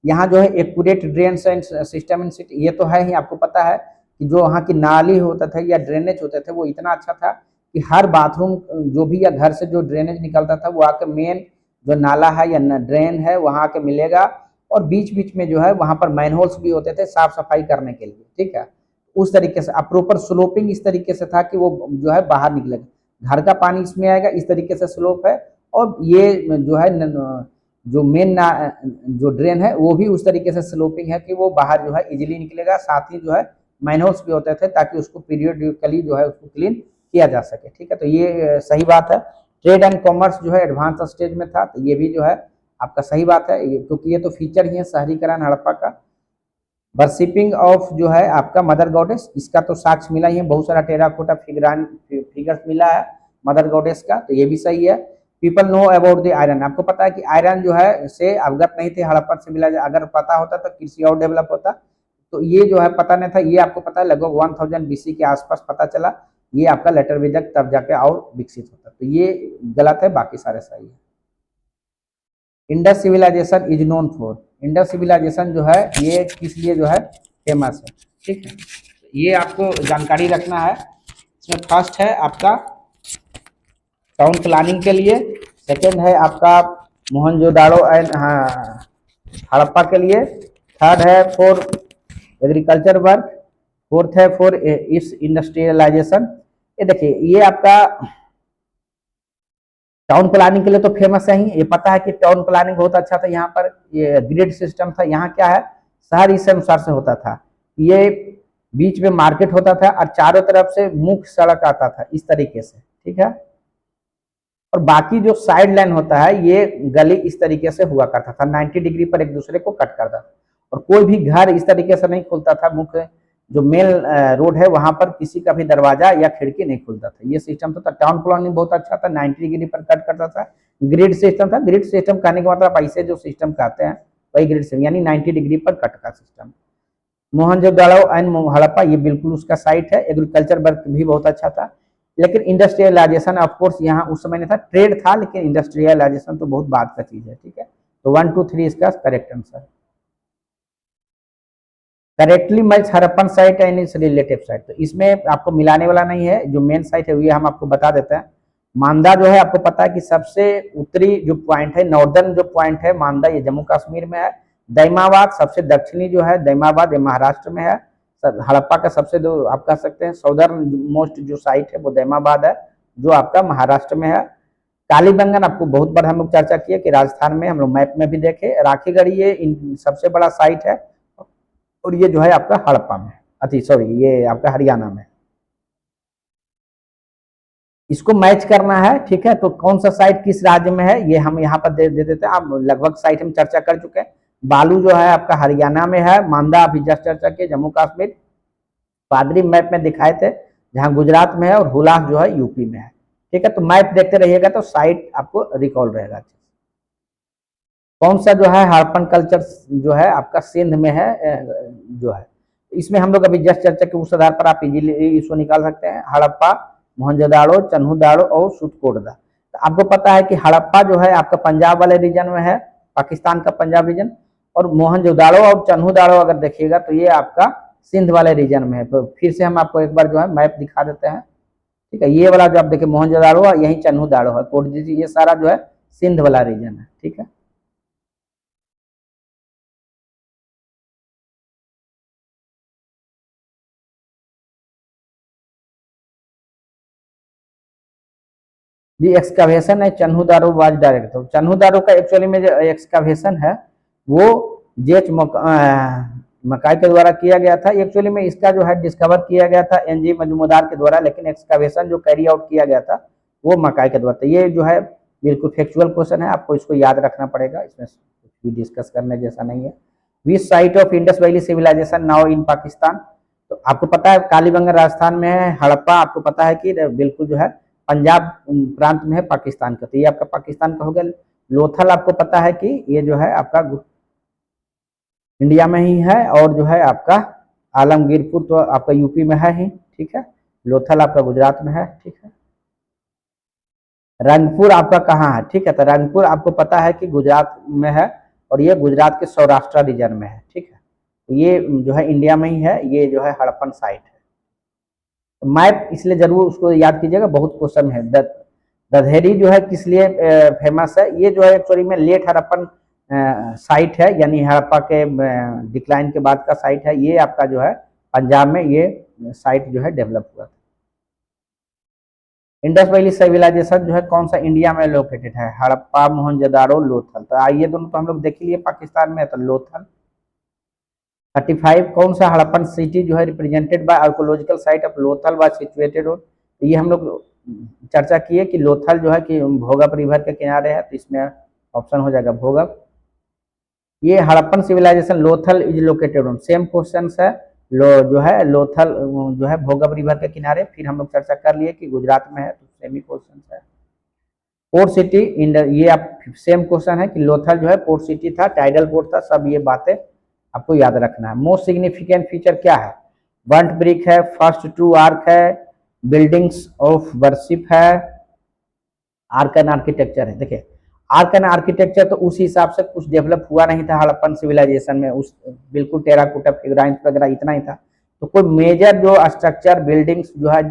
यहाँ जो है accurate drain system in city, ये तो है ही, आपको पता है कि जो वहाँ की नाली होता था या ड्रेनेज होते थे वो इतना अच्छा था कि हर बाथरूम जो भी या घर से जो ड्रेनेज निकलता था वो आके मेन जो नाला है या ड्रेन है वहाँ आके मिलेगा, और बीच बीच में जो है वहाँ पर मैनहोल्स भी होते थे साफ सफाई करने के लिए, ठीक है। उस तरीके से अब प्रॉपर स्लोपिंग इस तरीके से था कि वो जो है बाहर निकलेगा, घर का पानी इसमें आएगा, इस तरीके से स्लोप है। और ये जो है जो मेन जो ड्रेन है वो भी उस तरीके से स्लोपिंग है कि वो बाहर जो है इजीली निकलेगा। साथ ही जो है मैनहोल्स भी होते थे ताकि उसको पीरियडिकली जो है उसको क्लीन किया जा सके, ठीक है। तो ये सही बात है। ट्रेड एंड कॉमर्स जो है एडवांस स्टेज में था, तो ये भी जो है आपका सही बात है, क्योंकि ये तो फीचर ही है शहरीकरण हड़प्पा का। वर्शिपिंग ऑफ जो है आपका मदर गॉडेस, इसका तो साक्ष्य मिला ही है, बहुत सारा टेराकोटा फिगर्स मिला है मदर गॉडेस का, तो ये भी सही है। People know about the iron, आपको पता है कि आयरन जो है से अवगत नहीं थे हड़प्पन से मिला, अगर पता होता तो कृषि और डेवलप होता। तो ये जो है पता नहीं था, ये आपको पता है लगभग 1000 BC के आसपास पता चला, ये आपका लेटर विजक तब जाके और विकसित होता, तो ये गलत है, बाकी सारे सही है। Indus civilisation is known for, Indus civilisation जो है ये किस लिए जो है फेमस है, ठीक है। ये आपको जानकारी रखना है। इसमें फर्स्ट है आपका टाउन प्लानिंग के लिए, सेकंड है आपका मोहनजोदाड़ो एंड हड़प्पा के लिए, थर्ड है फॉर एग्रीकल्चर वर्क, फोर्थ है फॉर इस इंडस्ट्रियलाइजेशन। ये देखिए ये आपका टाउन प्लानिंग के लिए तो फेमस है ही, ये पता है कि टाउन प्लानिंग बहुत अच्छा था यहाँ पर, ये ग्रिड सिस्टम था। यहाँ क्या है शहर इस अनुसार से होता था, ये बीच में मार्केट होता था और चारों तरफ से मुख्य सड़क आता था इस तरीके से, ठीक है। और बाकी जो साइड लाइन होता है ये गली इस तरीके से हुआ करता था, 90 डिग्री पर एक दूसरे को कट करता था, और कोई भी घर इस तरीके से नहीं खुलता था। मुख्य जो मेन रोड है वहां पर किसी का भी दरवाजा या खिड़की नहीं खुलता था, ये सिस्टम तो था। टाउन प्लानिंग बहुत अच्छा था, 90 डिग्री पर कट करता था। ग्रिड सिस्टम था, ग्रिड सिस्टम कहने का मतलब ऐसे जो सिस्टम कहते हैं वही ग्रिड सिस्टम, यानी 90 डिग्री पर कट का सिस्टम। मोहनजोदाड़ो एंड हड़प्पा ये बिल्कुल उसका साइट है। एग्रीकल्चर वर्क भी बहुत अच्छा था, लेकिन इंडस्ट्रियलाइजेशन ऑफकोर्स यहाँ उस समय नहीं था, ट्रेड था, लेकिन इंडस्ट्रियलाइजेशन तो बहुत बाद का चीज है, ठीक है। तो 1 2 3 इसका correct answer. Correctly match Harappan site and it's relative site, तो इसमें आपको मिलाने वाला नहीं है, जो मेन साइट है ये हम आपको बता देते हैं। मांदा जो है आपको पता है कि सबसे उत्तरी जो पॉइंट है, नॉर्दर्न जो पॉइंट है मांदा, ये जम्मू कश्मीर में है। दैमाबाद सबसे दक्षिणी जो है दैमाबाद, ये महाराष्ट्र में है। हड़प्पा का सबसे जो आप कह सकते हैं साउदर्न मोस्ट जो साइट है वो दैमाबाद है, जो आपका महाराष्ट्र में है। कालीबंगन आपको बहुत बार हम लोग चर्चा किए कि राजस्थान में, हम लोग मैप में भी देखे। राखीगढ़ ये सबसे बड़ा साइट है, और ये जो है आपका हड़प्पा में, अति सॉरी ये आपका हरियाणा में। इसको मैच करना है, ठीक है, तो कौन सा साइट किस राज्य में है ये हम यहाँ पर दे देते हैं। आप लगभग साइट हम चर्चा कर चुके हैं। बालू जो है आपका हरियाणा में है, मांदा अभी जस्ट चर्चा किए जम्मू कश्मीर, पादरी मैप में दिखाए थे जहां गुजरात में है, और हुलास जो है यूपी में है। ठीक है, तो मैप देखते रहिएगा तो साइट आपको रिकॉल रहेगा। कौन सा जो है हड़प्पन कल्चर जो है आपका सिंध में है जो है, इसमें हम लोग अभी जस्ट चर्चा के उस आधार पर आप इजीली इसको निकाल सकते हैं। हड़प्पा, मोहनजोदाड़ो, चन्हुदाड़ो और सुतकोटदा। तो आपको पता है कि हड़प्पा जो है आपका पंजाब वाले रीजन में है, पाकिस्तान का पंजाब रीजन, और मोहनजोदाड़ो और चन्हुदाड़ो अगर देखिएगा तो ये आपका सिंध वाले रीजन में है। तो फिर से हम आपको एक बार जो है मैप दिखा देते हैं। ठीक है, ये वाला जो आप देखिए मोहनजोदाड़ो है, यही चन्हुदाड़ो है, कोटजीजी, ये सारा जो है सिंध वाला रीजन है। ठीक है, जी एक्सकावेशन है चन्हुदारो वाज डायरेक्ट। तो चन्हुदारो का एक्चुअली में जो एक्सकावेशन है वो जेच मकाई के द्वारा किया गया था। एक्चुअली में इसका जो है डिस्कवर किया गया था एनजी मजूमदार के द्वारा, लेकिन एक्सकावेशन जो कैरी आउट किया गया था वो मकाई के द्वारा था। ये जो है बिल्कुल फैक्चुअल क्वेश्चन है, आपको इसको याद रखना पड़ेगा, इसमें कुछ भी डिस्कस करने जैसा नहीं है। Which site of Indus valley civilisation now in Pakistan. तो आपको पता है कालीबंगा राजस्थान में है, हड़प्पा आपको पता है कि बिल्कुल जो है पंजाब प्रांत में है पाकिस्तान का, तो ये आपका पाकिस्तान का हो गया। लोथल आपको पता है कि ये जो है आपका इंडिया में ही है, और जो है आपका आलमगीरपुर तो आपका यूपी में है ही। ठीक है, लोथल आपका गुजरात में है। ठीक है, रंगपुर आपका कहाँ है, ठीक है, तो रंगपुर आपको पता है कि गुजरात में है, और ये गुजरात के सौराष्ट्र रीजन में है। ठीक है, तो ये जो है इंडिया में ही है, ये जो है हड़प्पन साइट है। मैप इसलिए जरूर उसको याद कीजिएगा, बहुत क्वेश्चन है। दधेरी जो है किस लिए फेमस है, ये जो है एक्चुअली में लेट हड़प्पन साइट है, यानी हड़प्पा के डिक्लाइन के बाद का साइट है। ये आपका जो है पंजाब में ये साइट जो है डेवलप हुआ था। इंडस वैली सिविलाइजेशन जो है कौन सा इंडिया में लोकेटेड है, हड़प्पा, मोहनजोदाड़ो, लोथल। तो आइए दोनों तो हम लोग देख लिए, पाकिस्तान में है तो लोथल। 35 कौन सा हड़प्पन सिटी जो है represented by archaeological site of Lothal was situated on. ये हम लोग चर्चा किए कि लोथल जो है कि भोगप रिवर के किनारे है, तो इसमें ऑप्शन हो जाएगा भोगप। ये Harappan civilisation Lothal is located on, same question है। जो है लोथल जो है भोगप रिवर के किनारे, फिर हम लोग चर्चा कर लिए कि गुजरात में है, तो सेम ही क्वेश्चन है। पोर्ट सिटी इन, ये आप सेम क्वेश्चन है कि लोथल जो है पोर्ट सिटी था, टाइडल पोर्ट था, सब ये बातें आपको याद रखना है। मोस्ट सिग्निफिकेंट फीचर क्या है, बर्न्ट ब्रिक है, फर्स्ट ट्रू आर्क है, बिल्डिंग्स ऑफ वर्शिप है, आर्क एंड आर्किटेक्चर है। देखिए आर्क एंड आर्किटेक्चर तो उस हिसाब से कुछ डेवलप हुआ नहीं था हड़प्पन सिविलाइजेशन में, उस बिल्कुल टेराकोटा फिगराइंस वगैरह इतना ही था। तो कोई मेजर जो स्ट्रक्चर बिल्डिंग्स जो है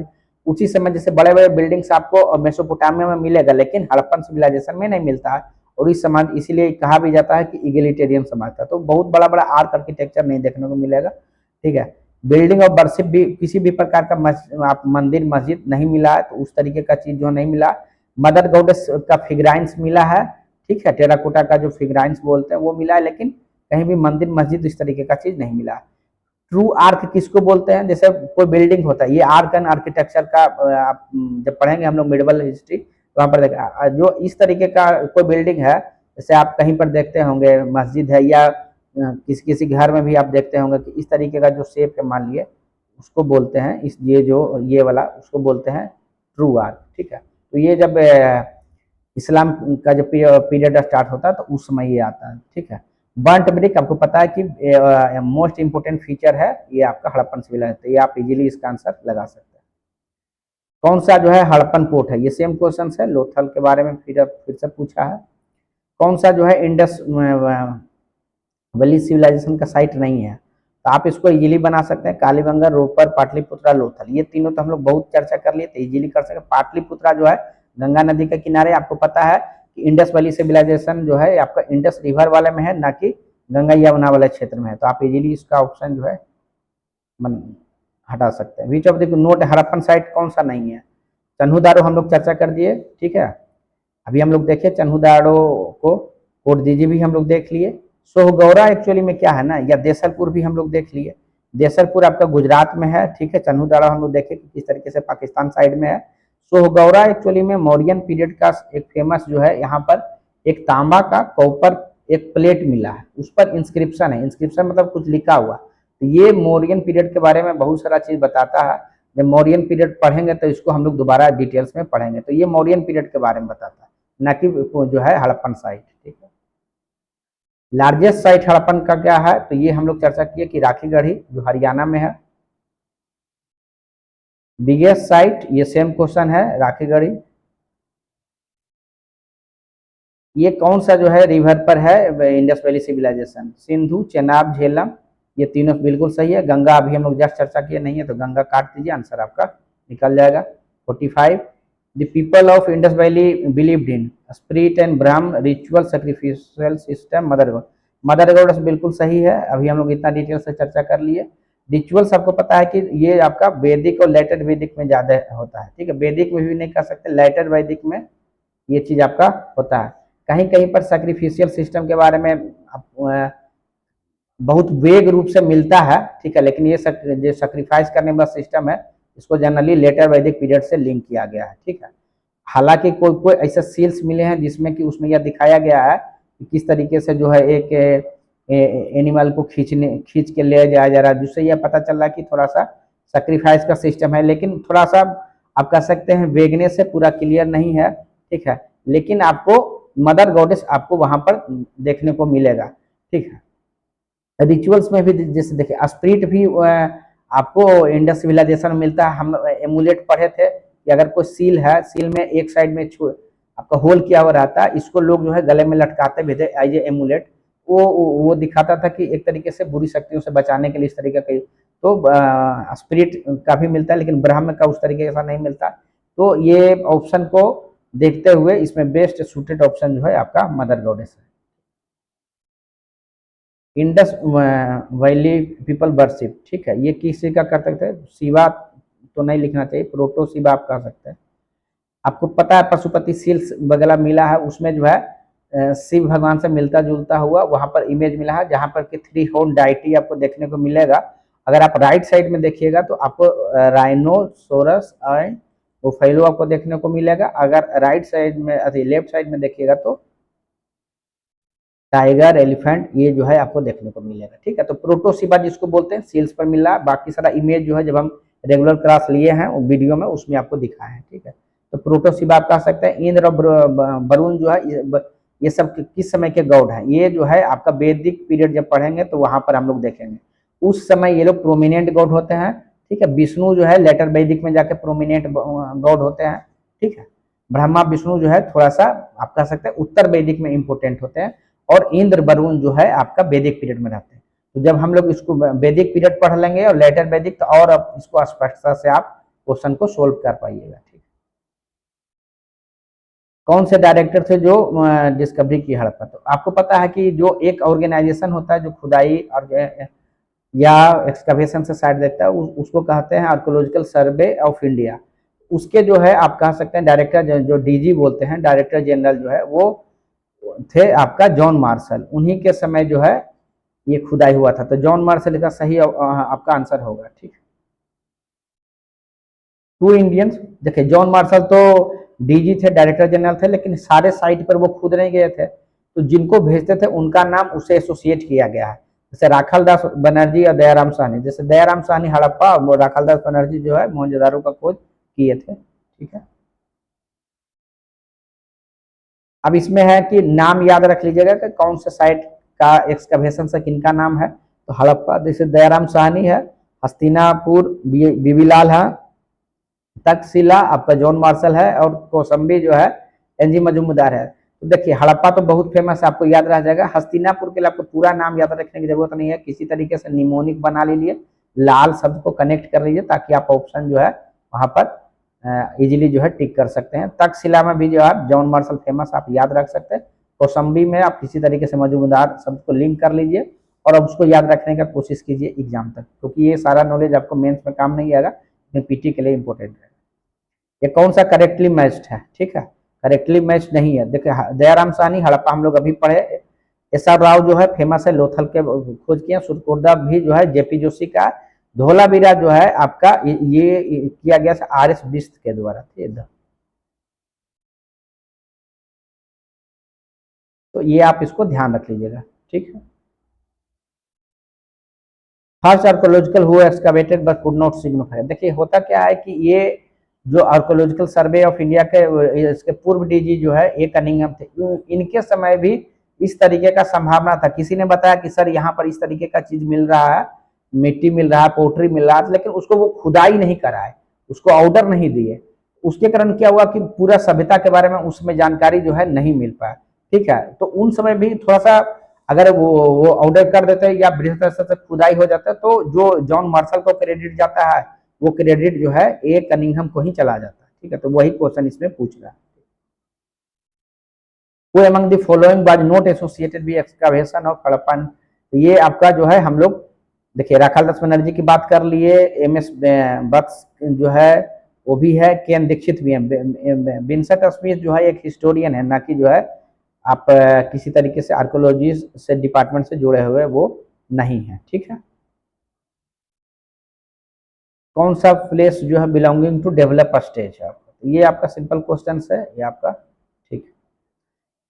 उसी समय, जैसे बड़े बड़े बिल्डिंग्स आपको मेसोपोटामिया में मिलेगा, लेकिन हड़प्पन सिविलाइजेशन में नहीं मिलता है, और इस समाज इसीलिए कहा भी जाता है कि इगलिटेरियन समाज था। तो बहुत बड़ा बड़ा आर्क आर्किटेक्चर नहीं देखने को मिलेगा। ठीक है, बिल्डिंग ऑफ वर्शिप भी किसी भी प्रकार का आप मंदिर मस्जिद नहीं मिला है, तो उस तरीके का चीज जो नहीं मिला। मदर गॉडेस का फिगराइंस मिला है, ठीक है, टेराकोटा का जो फिगराइंस बोलते हैं वो मिला है, लेकिन कहीं भी मंदिर मस्जिद इस तरीके का चीज नहीं मिला। ट्रू आर्क किसको बोलते हैं, जैसे कोई बिल्डिंग होता है, ये आर्क एंड आर्किटेक्चर का आप जब पढ़ेंगे हम लोग मिडिवल हिस्ट्री, वहां पर देखा जो इस तरीके का कोई बिल्डिंग है, जैसे आप कहीं पर देखते होंगे मस्जिद है, या किसी किसी घर में भी आप देखते होंगे कि इस तरीके का जो शेप है, मान लिए उसको बोलते हैं, इस ये जो ये वाला उसको बोलते हैं ट्रू आर्क। ठीक है, तो ये जब इस्लाम का जो पीरियड स्टार्ट होता है तो उस समय ये आता है। ठीक है, बर्न्ट ब्रिक आपको पता है कि मोस्ट इंपोर्टेंट फीचर है, ये आपका हड़प्पन सिविलाइजेशन, ये आप इजीली इसका आंसर लगा सकते हैं। कौन सा जो है हड़प्पन पोर्ट है, ये सेम क्वेश्चन है, लोथल के बारे में फिर से पूछा है। कौन सा जो है इंडस वैली सिविलाइजेशन का साइट नहीं है, तो आप इसको इजीली बना सकते हैं, कालीबंगा, रोपर, पाटलिपुत्रा, लोथल। ये तीनों तो हम लोग बहुत चर्चा कर लिए, तो इजीली कर सकते। पाटलिपुत्रा जो है गंगा नदी के किनारे, आपको पता है कि इंडस वैली सिविलाइजेशन जो है आपका इंडस रिवर वाले में है, ना कि गंगा यमुना वाले क्षेत्र में है, तो आप इजीली इसका ऑप्शन जो है हटा सकते हैं। विच of the note Harappan site कौन सा नहीं है? चन्हुदारो हम लोग चर्चा कर दिए, ठीक है। अभी हम लोग देखे चन्हुदारो को, कोट दीजिए भी हम लोग देख लिए। सोहगौरा एक्चुअली में क्या है ना, या देसलपुर भी हम लोग देख लिए। देसलपुर आपका गुजरात में है, ठीक है। चन्हुदारो हम लोग देखे कि किस तरीके से पाकिस्तान साइड में है। सोहगौरा एक्चुअली में मौर्यन पीरियड का एक फेमस जो है, यहाँ पर एक तांबा का कॉपर एक प्लेट मिला है, उस पर इंस्क्रिप्शन है। इंस्क्रिप्शन मतलब कुछ लिखा हुआ। तो ये मौर्यन पीरियड के बारे में बहुत सारा चीज बताता है। जब मौर्यन पीरियड पढ़ेंगे तो इसको हम लोग दोबारा डिटेल्स में पढ़ेंगे। तो ये मौर्यन पीरियड के बारे में बताता है, न कि जो है हड़प्पन साइट, ठीक है। लार्जेस्ट साइट हड़प्पन का क्या है, तो ये हम लोग चर्चा किए कि राखीगढ़ी जो हरियाणा में है। बिगेस्ट साइट, ये सेम क्वेश्चन है, राखीगढ़ी। ये कौन सा जो है रिवर पर है Indus valley civilisation? Sindhu, Chenab, Jhelum, ये तीनों बिल्कुल सही है। गंगा अभी हम लोग जस्ट चर्चा किए, नहीं है तो गंगा काट दीजिए, आंसर आपका निकल जाएगा। 45, the people of Indus valley believed in spirit and Brahma ritual sacrificial system mother god. Mother god बिल्कुल सही है, अभी हम लोग इतना डिटेल से चर्चा कर लिए। रिचुअल्स आपको पता है कि ये आपका वैदिक और लेटर वैदिक में ज्यादा होता है, ठीक है। वैदिक में भी नहीं कर सकते, लेटर वैदिक में ये चीज आपका होता है। कहीं कहीं पर सैक्रिफिशियल सिस्टम के बारे में बहुत वेग रूप से मिलता है, ठीक है, लेकिन ये जो सैक्रिफाइस करने वाला सिस्टम है, इसको जनरली लेटर वैदिक पीरियड से लिंक किया गया है, ठीक है। हालांकि कोई कोई ऐसे सील्स मिले हैं जिसमें कि उसमें यह दिखाया गया है कि किस तरीके से जो है एक एनिमल को खींच के ले जाया जा रहा है, जिससे यह पता चल रहा है कि थोड़ा सा सैक्रिफाइस का सिस्टम है। लेकिन थोड़ा सा आप कह सकते हैं वेगने से पूरा क्लियर नहीं है, ठीक है। लेकिन आपको मदर गॉडेस आपको वहां पर देखने को मिलेगा, ठीक है। रिचुअल्स में भी जैसे देखिए स्पिरिट भी आपको इंडस सिविलाइजेशन में मिलता है। हम एमुलेट पढ़े थे कि अगर कोई सील है, सील में एक साइड में आपका होल किया हुआ रहता है, इसको लोग जो है गले में लटकाते भी थे एज ए एमुलेट। वो दिखाता था कि एक तरीके से बुरी शक्तियों से बचाने के लिए इस तरीके के। तो स्पिरिट का भी मिलता है, लेकिन ब्रह्म का उस तरीके का नहीं मिलता। तो ये ऑप्शन को देखते हुए इसमें बेस्ट सूटेड ऑप्शन जो है आपका मदर गॉडेस है। इंडस वैली पीपल वर्शिप, ठीक है। ये किसी का कर सकते हैं, शिवा तो नहीं लिखना चाहिए, प्रोटो शिवा आप कर सकते हैं। आपको पता है पशुपति सील्स वगैरह मिला है, उसमें जो है शिव भगवान से मिलता जुलता हुआ वहां पर इमेज मिला है, जहां पर कि 3 हॉर्न डाइटी आपको देखने को मिलेगा। अगर आप राइट साइड में देखिएगा तो आपको राइनोसोरस एंड बुफैलो आपको देखने को मिलेगा। अगर राइट साइड में लेफ्ट साइड में देखिएगा तो टाइगर, एलिफेंट, ये जो है आपको देखने को मिलेगा, ठीक है। तो प्रोटोसिबा जिसको बोलते हैं सील्स पर मिल रहा है। बाकी सारा इमेज जो है जब हम रेगुलर क्लास लिए हैं वीडियो में उसमें आपको दिखा है, ठीक है। तो प्रोटोसिबा आप कह सकते हैं। इंद्र और वरुण जो है ये सब किस समय के गॉड हैं? ये जो है आपका वैदिक पीरियड जब पढ़ेंगे तो वहां पर हम लोग देखेंगे, उस समय ये लोग प्रोमिनेंट गॉड होते हैं, ठीक है। विष्णु जो है लेटर वैदिक में जाके प्रोमिनेंट गॉड होते हैं, ठीक है। ब्रह्मा विष्णु जो है थोड़ा सा आप कह सकते हैं उत्तर वैदिक में इंपोर्टेंट होते हैं, और इंद्र वरुण जो है आपका वैदिक पीरियड में रहते हैं। तो जब हम लोग इसको वैदिक पीरियड पढ़ लेंगे और लेटर वैदिक, तो और अब इसको स्पष्टता से आप क्वेश्चन को सोल्व कर पाइएगा, ठीक। कौन से डायरेक्टर थे जो डिस्कवरी की हड़प्पा? तो आपको पता है कि जो एक ऑर्गेनाइजेशन होता है जो खुदाई और या एक्सकवेशन से साइड देखता है, उसको कहते हैं आर्कोलॉजिकल सर्वे ऑफ इंडिया। उसके जो है आप कह सकते हैं डायरेक्टर जो डीजी बोलते हैं, डायरेक्टर जनरल जो है वो थे आपका जॉन मार्शल। उन्हीं के समय जो है ये खुदाई हुआ था। तो जॉन मार्शल का सही आपका आंसर होगा, ठीक। 2 इंडियंस, देखिए जॉन मार्शल तो डीजी थे, डायरेक्टर जनरल थे, लेकिन सारे साइट पर वो खुद नहीं गए थे। तो जिनको भेजते थे उनका नाम उससे एसोसिएट किया गया है, जैसे राखाल दास बनर्जी और दयाराम साहनी। जैसे दयाराम साहनी हड़प्पा और राखाल दास बनर्जी जो है मोहनजोदारो का खोज किए थे, ठीक है। अब इसमें है कि नाम याद रख लीजिएगा कि कौन से साइट का एक्सकवेशन से किनका नाम है। तो हड़प्पा जैसे दयाराम साहनी है, हस्तिनापुर बीबीलाल है, तक्षशिला आपका जॉन मार्शल है, और कौसम्बी जो है एनजी मजूमदार है। तो देखिए हड़प्पा तो बहुत फेमस है, आपको याद रह जाएगा। हस्तिनापुर के लिए आपको पूरा नाम याद रखने की जरूरत नहीं है, किसी तरीके से निमोनिक बना लीजिए, लाल शब्द को कनेक्ट कर लीजिए, ताकि आप ऑप्शन जो है वहां पर इजीली जो है टिक कर सकते हैं। तक्षशिला में भी जो है जॉन मार्शल फेमस आप याद रख सकते हैं। कौसम्बी में आप किसी तरीके से मजूमदार शब्द को लिंक कर लीजिए। और अब उसको याद रखने का कोशिश कीजिए एग्जाम तक, क्योंकि ये सारा नॉलेज आपको मेंस में काम नहीं आएगा, लेकिन पीटी के लिए इंपॉर्टेंट है। ये कौन सा करेक्टली मैच्ड है, ठीक है, करेक्टली मैच नहीं है। देखिए दयाराम साहनी हड़प्पा हम लोग अभी पढ़े, एस आर राव जो है फेमस है, लोथल के खोज किए, सुरकोटदा भी जो है जेपी जोशी का, धोलावीरा जो है आपका ये किया गया था आर एस बिष्ट के द्वारा, ठीक है। तो ये आप इसको ध्यान रख लीजिएगा, ठीक है। First archaeological who excavated but could not signify, देखिए होता क्या है कि ये जो आर्कोलॉजिकल सर्वे ऑफ इंडिया के इसके पूर्व डीजी जो है ए कनिंघम थे, इनके समय भी इस तरीके का संभावना था, किसी ने बताया कि सर यहाँ पर इस तरीके का चीज मिल रहा है, मिट्टी मिल रहा है, पोट्री मिल रहा है, लेकिन उसको वो खुदाई नहीं कराए, उसको ऑर्डर नहीं दिए, उसके कारण क्या हुआ कि पूरा सभ्यता के बारे में उसमें जानकारी जो है नहीं मिल पाया, ठीक है। तो उन समय भी थोड़ा सा अगर वो ऑर्डर कर देते या बृहद स्तर से खुदाई हो जाता है, तो जो जॉन मार्शल को क्रेडिट जाता है, वो क्रेडिट जो है ए कनिंघम को ही चला जाता है, ठीक है। तो वही क्वेश्चन इसमें पूछ रहा है। Who among the following was not associated with excavation of Harappa, ये आपका जो है हम लोग देखिए राखाल दास बनर्जी की बात कर लिए, एम एस बक्स जो है वो भी है, केन दीक्षित भी है, विंसेंट स्मिथ जो है एक हिस्टोरियन है, ना कि जो है आप किसी तरीके से आर्कोलॉजी से डिपार्टमेंट से जुड़े हुए वो नहीं है, ठीक है। कौन सा प्लेस जो है बिलोंगिंग टू डेवलप स्टेज है, ये आपका सिंपल क्वेश्चन है, ये आपका ठीक है।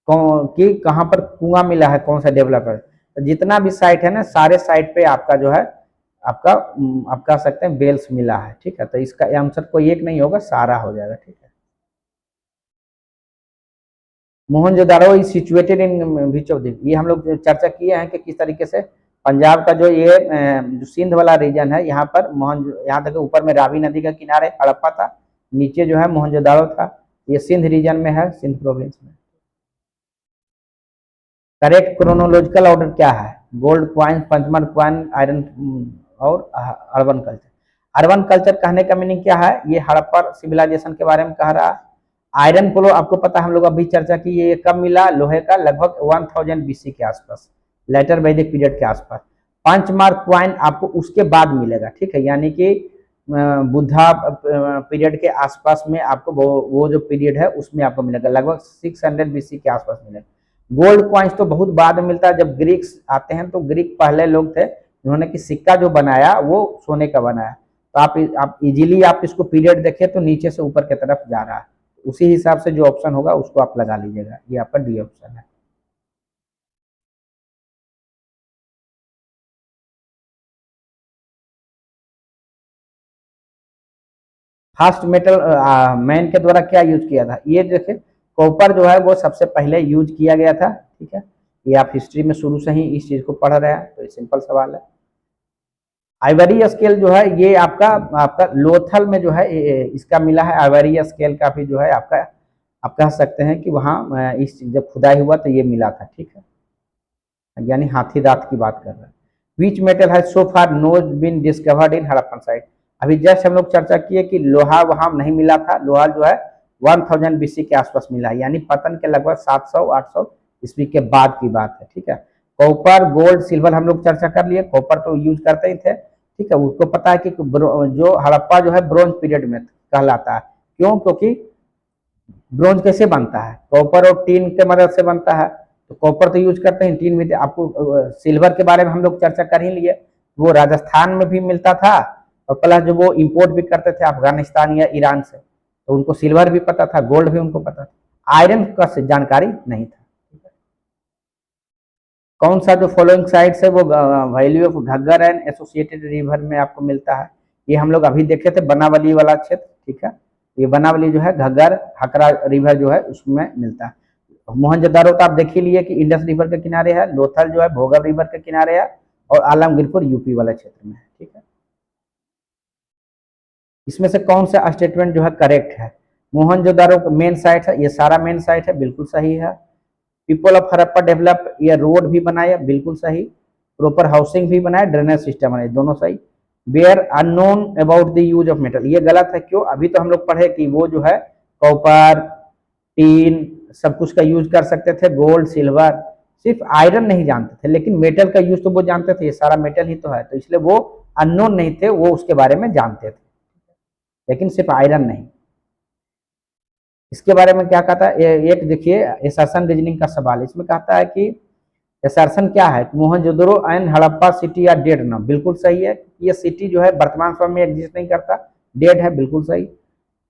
कि कहाँ पर कुआं मिला है, कौन सा डेवलपर, तो जितना भी साइट है ना, सारे साइट पे आपका जो है आपका आप कह सकते हैं बेल्स मिला है, ठीक है। तो इसका आंसर कोई एक नहीं होगा, सारा हो जाएगा, ठीक है। Mohenjodaro is situated in which of the, ये हम लोग चर्चा किए हैं कि किस तरीके से पंजाब का जो ये जो सिंध वाला रीजन है, यहाँ पर यहाँ तक ऊपर में रावी नदी का किनारे हड़प्पा था, नीचे जो है मोहनजोदारो था, ये सिंध रीजन में है, सिंध प्रोविंस में। करेक्ट क्रोनोलॉजिकल ऑर्डर क्या है, गोल्ड क्वाइन, पंचमढ़ क्वाइन, आयरन और अर्बन कल्चर। अर्बन कल्चर कहने का मीनिंग क्या है, ये हड़प्पा सिविलाइजेशन के बारे में कह रहा है। आयरन पोलो आपको पता, हम लोग अभी चर्चा की, ये कब मिला, लोहे का लगभग 1000 बीसी के आसपास, लेटर वैदिक पीरियड के आसपास। पंचमार्क क्वाइन आपको उसके बाद मिलेगा, ठीक है, यानी कि बुद्धा पीरियड के आसपास में आपको वो जो पीरियड है उसमें आपको मिलेगा, लगभग 600 बीसी के आसपास मिलेगा। गोल्ड क्वाइंस तो बहुत बाद में मिलता है, जब ग्रीक्स आते हैं, तो ग्रीक पहले लोग थे जिन्होंने कि सिक्का जो बनाया वो सोने का बनाया, तो आप इजीली आप इसको पीरियड देखें तो नीचे से ऊपर की तरफ जा रहा है, उसी हिसाब से जो ऑप्शन होगा उसको आप लगा लीजिएगा, ये आपका डी ऑप्शन है। फास्ट मेटल मैन के द्वारा क्या यूज किया था, ये देखिए कॉपर जो है वो सबसे पहले यूज किया गया था, ठीक है। ये आप हिस्ट्री में शुरू से ही इस चीज को पढ़ रहे हैं, तो ये सिंपल सवाल है। आइवरी स्केल जो है ये आपका आपका लोथल में जो है इसका मिला है, आइवरी स्केल का भी जो है आपका आप कह सकते हैं कि वहाँ इस जब खुदाई हुआ तो ये मिला था, ठीक है, यानी हाथी दांत की बात कर रहे हैं। विच मेटल है so far knows been discovered in Harappan site, अभी जस्ट हम लोग चर्चा किए कि लोहा वहां नहीं मिला था, लोहा जो है 1000 बीसी के आसपास मिला है, यानी पतन के लगभग 700-800 ईस्वी के बाद की बात है, ठीक है। कॉपर, गोल्ड, सिल्वर हम लोग चर्चा कर लिए, कॉपर तो यूज करते ही थे, ठीक है, उसको पता है कि जो हड़प्पा जो है ब्रोंज पीरियड में कहलाता है, क्यों, क्योंकि ब्रोंज कैसे बनता है, कॉपर और टीन के मदद से बनता है, तो कॉपर तो यूज करते हैं, टीन भी आपको, सिल्वर के बारे में हम लोग चर्चा कर ही लिए, वो राजस्थान में भी मिलता था, और प्लस जो वो इंपोर्ट भी करते थे अफगानिस्तान या ईरान से, तो उनको सिल्वर भी पता था, गोल्ड भी उनको पता था, आयरन का जानकारी नहीं था। कौन सा जो फॉलोइंग साइट्स है वो value of Ghaggar and associated river में आपको मिलता है, ये हम लोग अभी देखे थे बनावली वाला क्षेत्र, ठीक है, ये बनावली जो है घग्गर हकरा रिवर जो है उसमें मिलता है। मोहनजोदारो तो आप देख ही लिए कि इंडस रिवर के किनारे है, लोथल जो है भोगव रिवर के किनारे है, और आलमगीरपुर यूपी वाले क्षेत्र में है, ठीक है। इसमें से कौन सा स्टेटमेंट जो है करेक्ट है, मोहनजोदारो मेन साइट है, ये सारा मेन साइट है, बिल्कुल सही है। पीपल ऑफ हड़प्पा डेवलप, ये रोड भी बनाया, बिल्कुल सही। प्रॉपर हाउसिंग भी बनाया, ड्रेनेज सिस्टम बनाया, दोनों सही। Were unknown about the use of metal, ये गलत है, क्यों, अभी तो हम लोग पढ़े कि वो जो है कॉपर, टीन सब कुछ का यूज कर सकते थे, गोल्ड, सिल्वर, सिर्फ आयरन नहीं जानते थे, लेकिन मेटल का यूज तो वो जानते थे, ये सारा मेटल ही तो है, तो इसलिए वो अननोन नहीं थे, वो उसके बारे में जानते थे, लेकिन सिर्फ आयरन नहीं। इसके बारे में क्या कहता है, एक देखिए एसर्शन रीजनिंग का सवाल, इसमें कहता है कि एसर्शन क्या है, Mohenjodaro and Harappa city are dead now, बिल्कुल सही है, ये सिटी जो है वर्तमान समय में एग्जिस्ट नहीं करता, डेड है, बिल्कुल सही।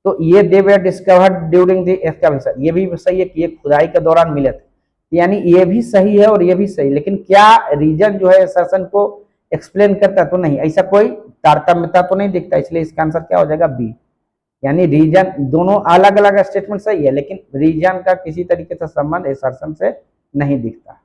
तो ये they were discovered during the excavation, ये भी सही है कि ये खुदाई के दौरान मिले थे, यानी ये भी सही है और ये भी सही, लेकिन क्या रीजन जो है एसर्शन को एक्सप्लेन करता तो नहीं, ऐसा कोई तारतम्यता तो नहीं दिखता, इसलिए इसका आंसर क्या हो जाएगा, बी। यानी रीजन दोनों अलग अलग स्टेटमेंट सही है, लेकिन रीजन का किसी तरीके से संबंध एसर्शन से नहीं दिखता।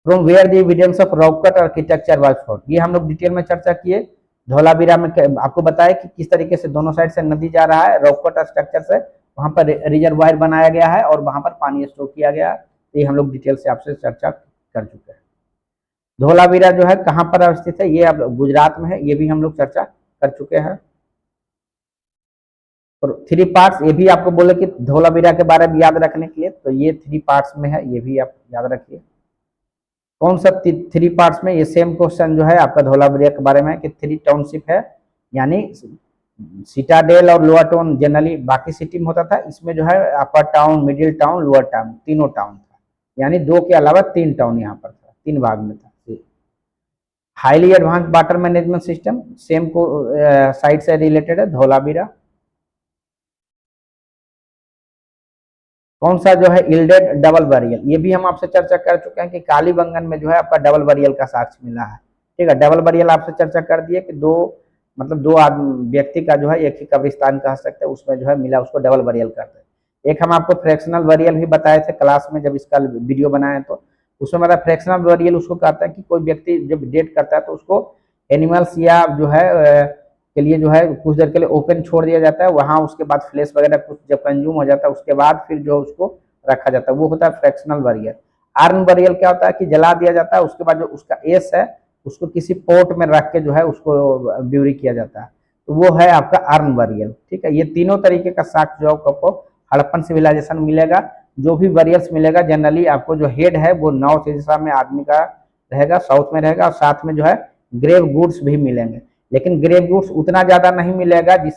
From where the evidence of rock cut architecture was found, ये हम लोग डिटेल में चर्चा किए। धौलावीरा में आपको बताया कि किस तरीके से दोनों साइड से नदी जा रहा है, रॉक कट स्ट्रक्चर से वहां पर रिजर्वायर बनाया गया है और वहां पर पानी स्टोर किया गया है, ये हम लोग डिटेल से आपसे चर्चा कर चुके हैं। धौलावीरा जो है कहाँ पर स्थित है, ये अब गुजरात में है, ये भी हम लोग चर्चा कर चुके हैं। और 3 पार्ट्स, ये भी आपको बोले कि धौलावीरा के बारे में याद रखने के लिए, तो ये 3 पार्ट्स में है, ये भी आप याद रखिए। कौन सा 3 पार्ट्स में, ये सेम क्वेश्चन जो है आपका धौलावीरा के बारे में है कि 3 टाउनशिप है, यानी सिटाडेल और लोअर टाउन जनरली बाकी सिटी में होता था, इसमें जो है upper town, middle town, lower town, तीनों टाउन था, यानी 2 के अलावा 3 टाउन यहाँ पर था, 3 भाग में था। Highly advance water management system, same को साइड से रिलेटेड है धौलावीरा। कौन सा जो है इल्डेड डबल बरियल, ये भी हम आपसे चर्चा कर चुके हैं कि कालीबंगन में जो है आपका डबल बरियल का साक्ष्य मिला है, ठीक है। डबल बरियल आपसे चर्चा कर दिए कि दो व्यक्ति का जो है एक ही कब्रिस्तान कह सकते हैं, उसमें जो है मिला, उसको डबल बरियल करते हैं। एक हम आपको फ्रैक्शनल बरियल भी बताए थे क्लास में, जब इसका वीडियो बनाए तो उसमें मतलब फ्रैक्शनल बरियल उसको कहता है कि कोई व्यक्ति जब डेट करता है तो उसको एनिमल्स या जो है के लिए जो है कुछ देर के लिए ओपन छोड़ दिया जाता है, वहां उसके बाद फ्लैश वगैरह कुछ जब कंज्यूम हो जाता है उसके बाद फिर जो उसको रखा जाता है, वो होता है फ्रैक्शनल बरियल। आर्न बरियल क्या होता है कि जला दिया जाता है, उसके बाद जो उसका एस है उसको किसी पोर्ट में रख के जो है उसको ब्यूरी किया जाता है, तो वो है आपका आर्न बरियल, ठीक है। ये तीनों तरीके का साक्ष्य जो आपको हड़प्पन सिविलाइजेशन मिलेगा। जो भी बरियल्स मिलेगा जनरली आपको जो हेड है वो नॉर्थ दिशा में आदमी का रहेगा, साउथ में रहेगा, और साथ में जो है ग्रेव गुड्स भी मिलेंगे, लेकिन ग्रेव गुड्स उतना ज्यादा नहीं मिलेगा, जिस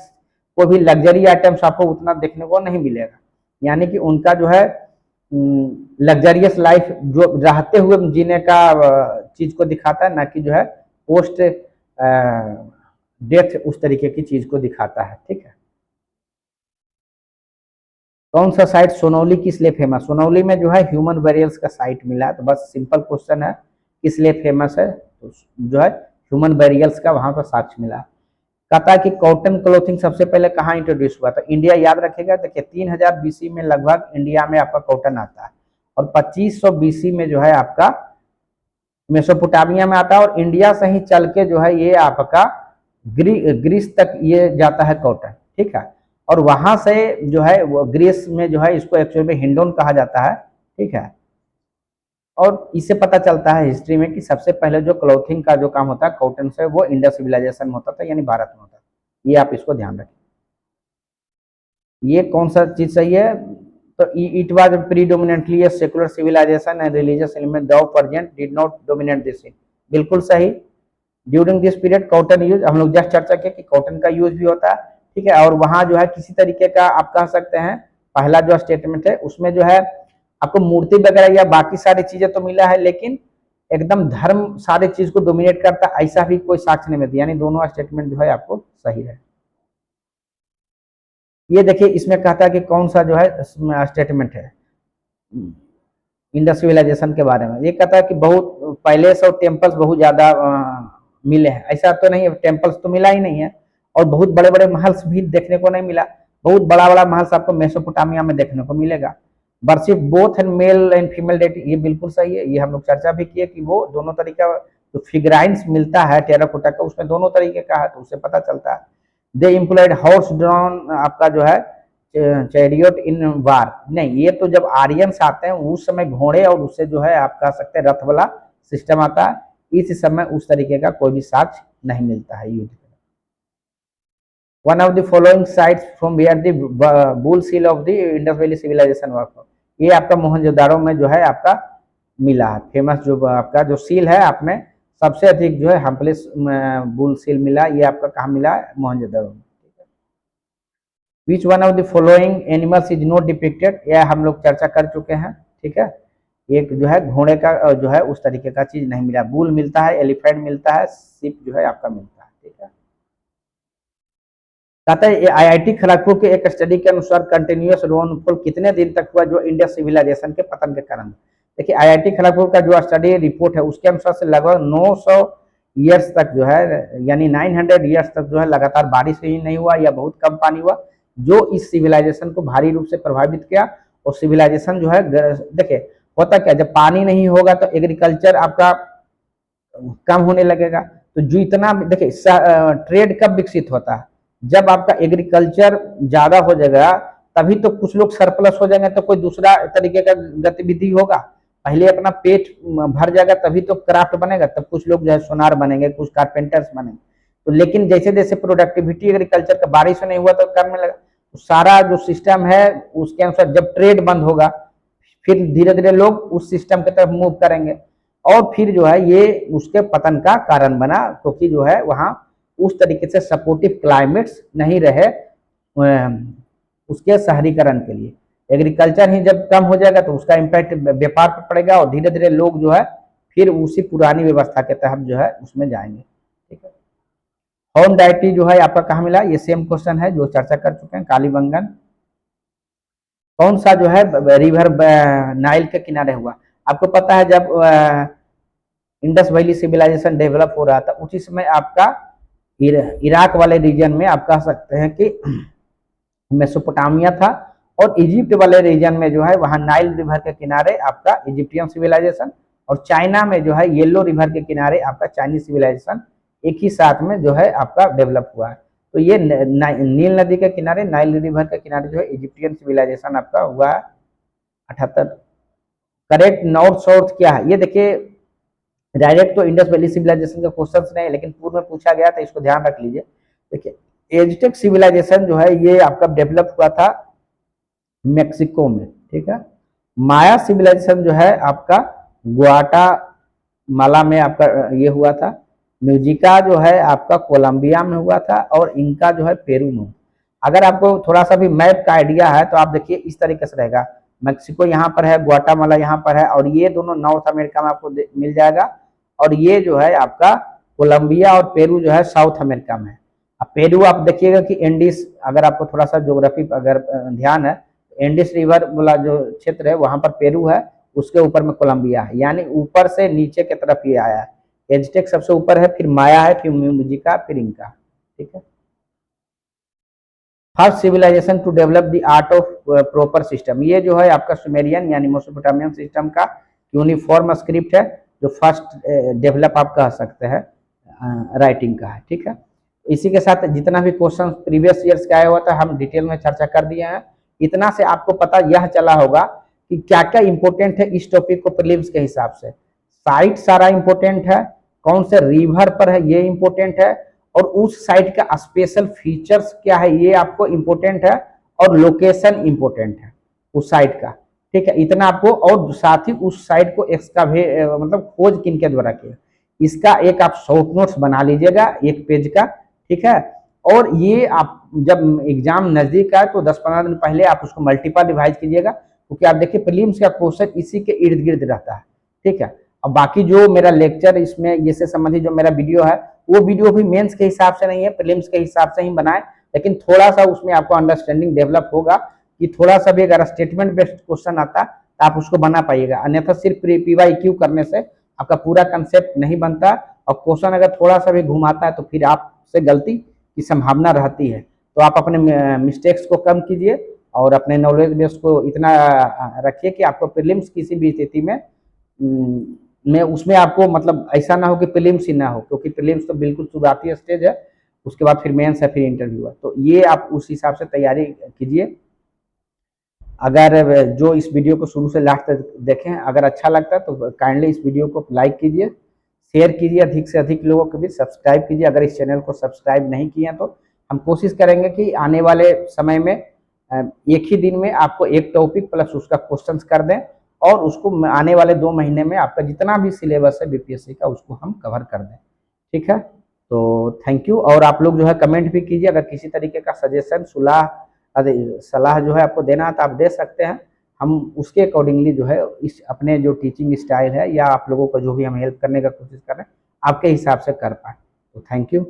कोई भी लग्जरी आइटम्स आपको उतना देखने को नहीं मिलेगा, यानी कि उनका जो है लग्जरियस लाइफ जो रहते हुए जीने का चीज को दिखाता है, ना कि जो है पोस्ट डेथ उस तरीके की चीज को दिखाता है, ठीक है। कौन सा साइट सोनौली किस लिए फेमस, सोनौली में जो है ह्यूमन बेरियल्स का साइट मिला है, तो बस सिंपल क्वेश्चन है किस लिए फेमस है, तो जो है ह्यूमन बेरियल्स का वहां पर साक्ष्य मिला। कहता है कि कॉटन क्लोथिंग सबसे पहले कहाँ इंट्रोड्यूस हुआ, तो इंडिया याद रखेगा, देखिए 3000 बीसी में लगभग इंडिया में आपका कॉटन आता है, और 2500 बीसी में जो है आपका मेसोपोटामिया में आता है, और इंडिया से ही चल के जो है ये आपका ग्रीस तक ये जाता है कॉटन, ठीक है। और वहां से जो है वो ग्रीस में जो है इसको एक्चुअली में हिंडोन कहा जाता है, ठीक है। और इससे पता चलता है हिस्ट्री में कि सबसे पहले जो क्लोथिंग का जो काम होता है कॉटन से, वो इंडस सिविलाइजेशन में होता था, यानी भारत में होता था, ये आप इसको ध्यान रखें। ये कौन सा चीज सही है, तो it was predominantly a secular civilisation and religious element though present did not dominate this, बिल्कुल सही। During this period cotton use, हम लोग जस्ट चर्चा किया कि कॉटन का यूज भी होता है, ठीक है। और वहां जो है किसी तरीके का आप कह सकते हैं, पहला जो स्टेटमेंट है उसमें जो है आपको मूर्ति वगैरह या बाकी सारी चीजें तो मिला है, लेकिन एकदम धर्म सारी चीज को डोमिनेट करता ऐसा भी कोई साक्ष्य नहीं मिलता, यानी दोनों स्टेटमेंट जो है आपको सही है। ये देखिए इसमें कहता है कि कौन सा जो है स्टेटमेंट है इंडस सिविलाइजेशन के बारे में, ये कहता है कि बहुत पैलेस और टेम्पल्स बहुत ज्यादा मिले हैं, ऐसा तो नहीं है, टेम्पल्स तो मिला ही नहीं है, और बहुत बड़े बड़े महल्स भी देखने को नहीं मिला, बहुत बड़ा बड़ा महल्स आपको मेसोपोटामिया में देखने को मिलेगा। Worship both and male and female deity, ये बिल्कुल सही है, ये हम लोग चर्चा भी किए कि वो दोनों तरीका जो फिगराइंस मिलता है टेराकोटा का उसमें दोनों तरीके का है, तो उससे पता चलता है। दे इम्प्लॉयड हॉर्स ड्रॉन आपका जो है चैरियट इन वार, नहीं ये तो जब आर्यंस आते हैं उस समय घोड़े और उससे जो है आप कह सकते हैं रथ वाला सिस्टम आता है, इस समय उस तरीके का कोई भी साक्ष्य नहीं मिलता है युद्ध। One of the following sites from where the bull seal of the Indus valley civilisation work, ये आपका मोहनजोदाड़ो में जो है आपका मिला है। फेमस जो आपका जो सील है आप में सबसे अधिक जो है हम्फलेस बुल सील मिला, ये आपका कहाँ मिला है? मोहनजोदड़ो में। Which one of the following animals is not depicted, यह हम लोग चर्चा कर चुके हैं, ठीक है। एक जो है घोड़े का जो है उस तरीके का चीज नहीं मिला, बुल मिलता है, एलिफेंट मिलता है, शिप जो है आपका मिलता है, ठीक है। कहता है आईआईटी खड़गपुर के एक स्टडी के अनुसार कंटिन्यूअस रेनफॉल कितने दिन तक हुआ जो इंडियन सिविलाइजेशन के पतन के कारण। देखिए आईआईटी खड़गपुर का जो स्टडी रिपोर्ट है उसके अनुसार से लगभग 900 ईयर्स तक जो है, यानी 900 ईयर्स तक जो है लगातार बारिश ही नहीं हुआ या बहुत कम पानी हुआ, जो इस सिविलाइजेशन को भारी रूप से प्रभावित किया। और सिविलाइजेशन जो है देखिए होता क्या, जब पानी नहीं होगा तो एग्रीकल्चर आपका कम होने लगेगा। तो जो इतना देखिए ट्रेड कब विकसित होता है, जब आपका एग्रीकल्चर ज्यादा हो जाएगा तभी तो कुछ लोग सरप्लस हो जाएंगे, तो कोई दूसरा तरीके का गतिविधि होगा। पहले अपना पेट भर जाएगा तभी तो क्राफ्ट बनेगा, तब कुछ लोग जो है सोनार बनेंगे, कुछ कारपेंटर्स बनेंगे। तो लेकिन जैसे जैसे प्रोडक्टिविटी एग्रीकल्चर का बारिश नहीं हुआ तो कम में लगा, तो सारा जो सिस्टम है उसके अनुसार जब ट्रेड बंद होगा फिर धीरे धीरे लोग उस सिस्टम की तरफ मूव करेंगे, और फिर जो है ये उसके पतन का कारण बना, क्योंकि जो है वहां उस तरीके से सपोर्टिव क्लाइमेट्स नहीं रहे उसके शहरीकरण के लिए। एग्रीकल्चर ही जब कम हो जाएगा तो उसका इम्पैक्ट व्यापार पर पड़ेगा और धीरे धीरे लोग जो है फिर उसी पुरानी व्यवस्था के तहत जो है उसमें जाएंगे, ठीक है। हॉर्न डायटी जो है आपका कहाँ मिला, ये सेम क्वेश्चन है जो चर्चा कर चुके हैं। कालीबंगन कौन सा जो है रिवर नाइल के किनारे हुआ? आपको पता है जब इंडस वैली सिविलाइजेशन डेवलप हो रहा था उसी समय आपका इराक वाले रीजन में आप कह सकते हैं कि मेसोपोटामिया था, और इजिप्ट वाले रीजन में जो है वहां नाइल रिवर के किनारे आपका इजिप्टियन सिविलाइजेशन, और चाइना में जो है येलो रिवर के किनारे आपका चाइनीज सिविलाइजेशन एक ही साथ में जो है आपका डेवलप हुआ है। तो ये नील नदी के किनारे, नाइल रिवर के किनारे जो है इजिप्टियन सिविलाइजेशन आपका हुआ है। 78 करेक्ट नॉर्थ साउथ क्या है? ये देखिए डायरेक्ट तो इंडस वैली सिविलाइजेशन का क्वेश्चन नहीं है, लेकिन पूर्व में पूछा गया था, इसको ध्यान रख लीजिए। देखिए एजटेक सिविलाइजेशन जो है ये आपका डेवलप हुआ था मेक्सिको में, ठीक है। माया सिविलाइजेशन जो है आपका ग्वाटामाला में आपका ये हुआ था। म्यूजिका जो है आपका कोलंबिया में हुआ था, और इनका जो है पेरू में। अगर आपको थोड़ा सा भी मैप का आइडिया है तो आप देखिए इस तरीके से रहेगा, मेक्सिको यहाँ पर है, ग्वाटामाला यहाँ पर है, और ये दोनों नॉर्थ अमेरिका में आपको मिल जाएगा, और ये जो है आपका कोलंबिया और पेरू जो है साउथ अमेरिका में है। अब पेरू आप देखिएगा कि एंडीज, अगर आपको थोड़ा सा ज्योग्राफी अगर ध्यान है, एंडीज रिवर वाला जो क्षेत्र है वहां पर पेरू है, उसके ऊपर में कोलंबिया है, यानी ऊपर से नीचे की तरफ ये आया है। एजटेक सबसे ऊपर है, फिर माया है, फिर म्यूजिका, फिर इनका, ठीक है। First civilisation to develop the art of proper system, ये जो है आपका सुमेरियन यानी मेसोपोटामियन सिस्टम का यूनिफॉर्म स्क्रिप्ट है, जो फर्स्ट डेवलप आप कह सकते हैं राइटिंग का है, ठीक है। इसी के साथ जितना भी क्वेश्चन प्रीवियस ईयर्स का आया हुआ था हम डिटेल में चर्चा कर दिए हैं। इतना से आपको पता यह चला होगा कि क्या क्या इंपॉर्टेंट है इस टॉपिक को प्रीलिम्स के हिसाब से। साइट सारा इंपॉर्टेंट है, कौन से रिवर पर है ये इंपॉर्टेंट है, और उस साइट का स्पेशल फीचर्स क्या है ये आपको इंपॉर्टेंट है, और लोकेशन इंपॉर्टेंट है उस साइट का, ठीक है। इतना आपको, और साथ ही उस साइट को मतलब खोज किन के द्वारा किया, इसका एक आप शॉर्ट नोट्स बना लीजिएगा 1 पेज का, ठीक है। और ये आप जब एग्जाम नजदीक आए तो 10-15 दिन पहले आप उसको मल्टीपल रिवाइज कीजिएगा, क्योंकि आप देखिए प्रीलिम्स का क्वेश्चन इसी के इर्द गिर्द रहता है, ठीक है। अब बाकी जो मेरा लेक्चर इसमें इससे संबंधित जो मेरा वीडियो है वो वीडियो भी मेंस के हिसाब से नहीं है, प्रीलिम्स के हिसाब से ही बनाए, लेकिन थोड़ा सा उसमें आपको अंडरस्टैंडिंग डेवलप होगा कि थोड़ा सा भी अगर स्टेटमेंट बेस्ड क्वेश्चन आता तो आप उसको बना पाइएगा, अन्यथा सिर्फ PYQ करने से आपका पूरा कंसेप्ट नहीं बनता, और क्वेश्चन अगर थोड़ा सा भी घुमाता है तो फिर आपसे गलती की संभावना रहती है। तो आप अपने मिस्टेक्स को कम कीजिए और अपने नॉलेज बेस को इतना रखिए कि आपको प्रीलिम्स किसी भी स्थिति में उसमें आपको मतलब ऐसा ना हो कि प्रीलिम्स ही ना हो, क्योंकि प्रीलिम्स तो बिल्कुल शुरुआती स्टेज है, उसके बाद फिर मेंस है, फिर इंटरव्यू है। तो ये आप उस हिसाब से तैयारी कीजिए। अगर जो इस वीडियो को शुरू से लास्ट तक देखें, अगर अच्छा लगता है तो काइंडली इस वीडियो को लाइक कीजिए, शेयर कीजिए अधिक से अधिक लोगों के बीच, सब्सक्राइब कीजिए अगर इस चैनल को सब्सक्राइब नहीं किया तो। हम कोशिश करेंगे कि आने वाले समय में एक ही दिन में आपको एक टॉपिक प्लस उसका क्वेश्चंस कर दें, और उसको आने वाले 2 महीने में आपका जितना भी सिलेबस है बीपीएससी का उसको हम कवर कर दें। ठीक है, तो थैंक यू। और आप लोग जो है कमेंट भी कीजिए, अगर किसी तरीके का सजेशन सलाह जो है आपको देना है तो आप दे सकते हैं। हम उसके अकॉर्डिंगली जो है इस अपने जो टीचिंग स्टाइल है या आप लोगों को जो भी हम हेल्प करने का कोशिश कर रहे हैं आपके हिसाब से कर पाए। तो थैंक यू।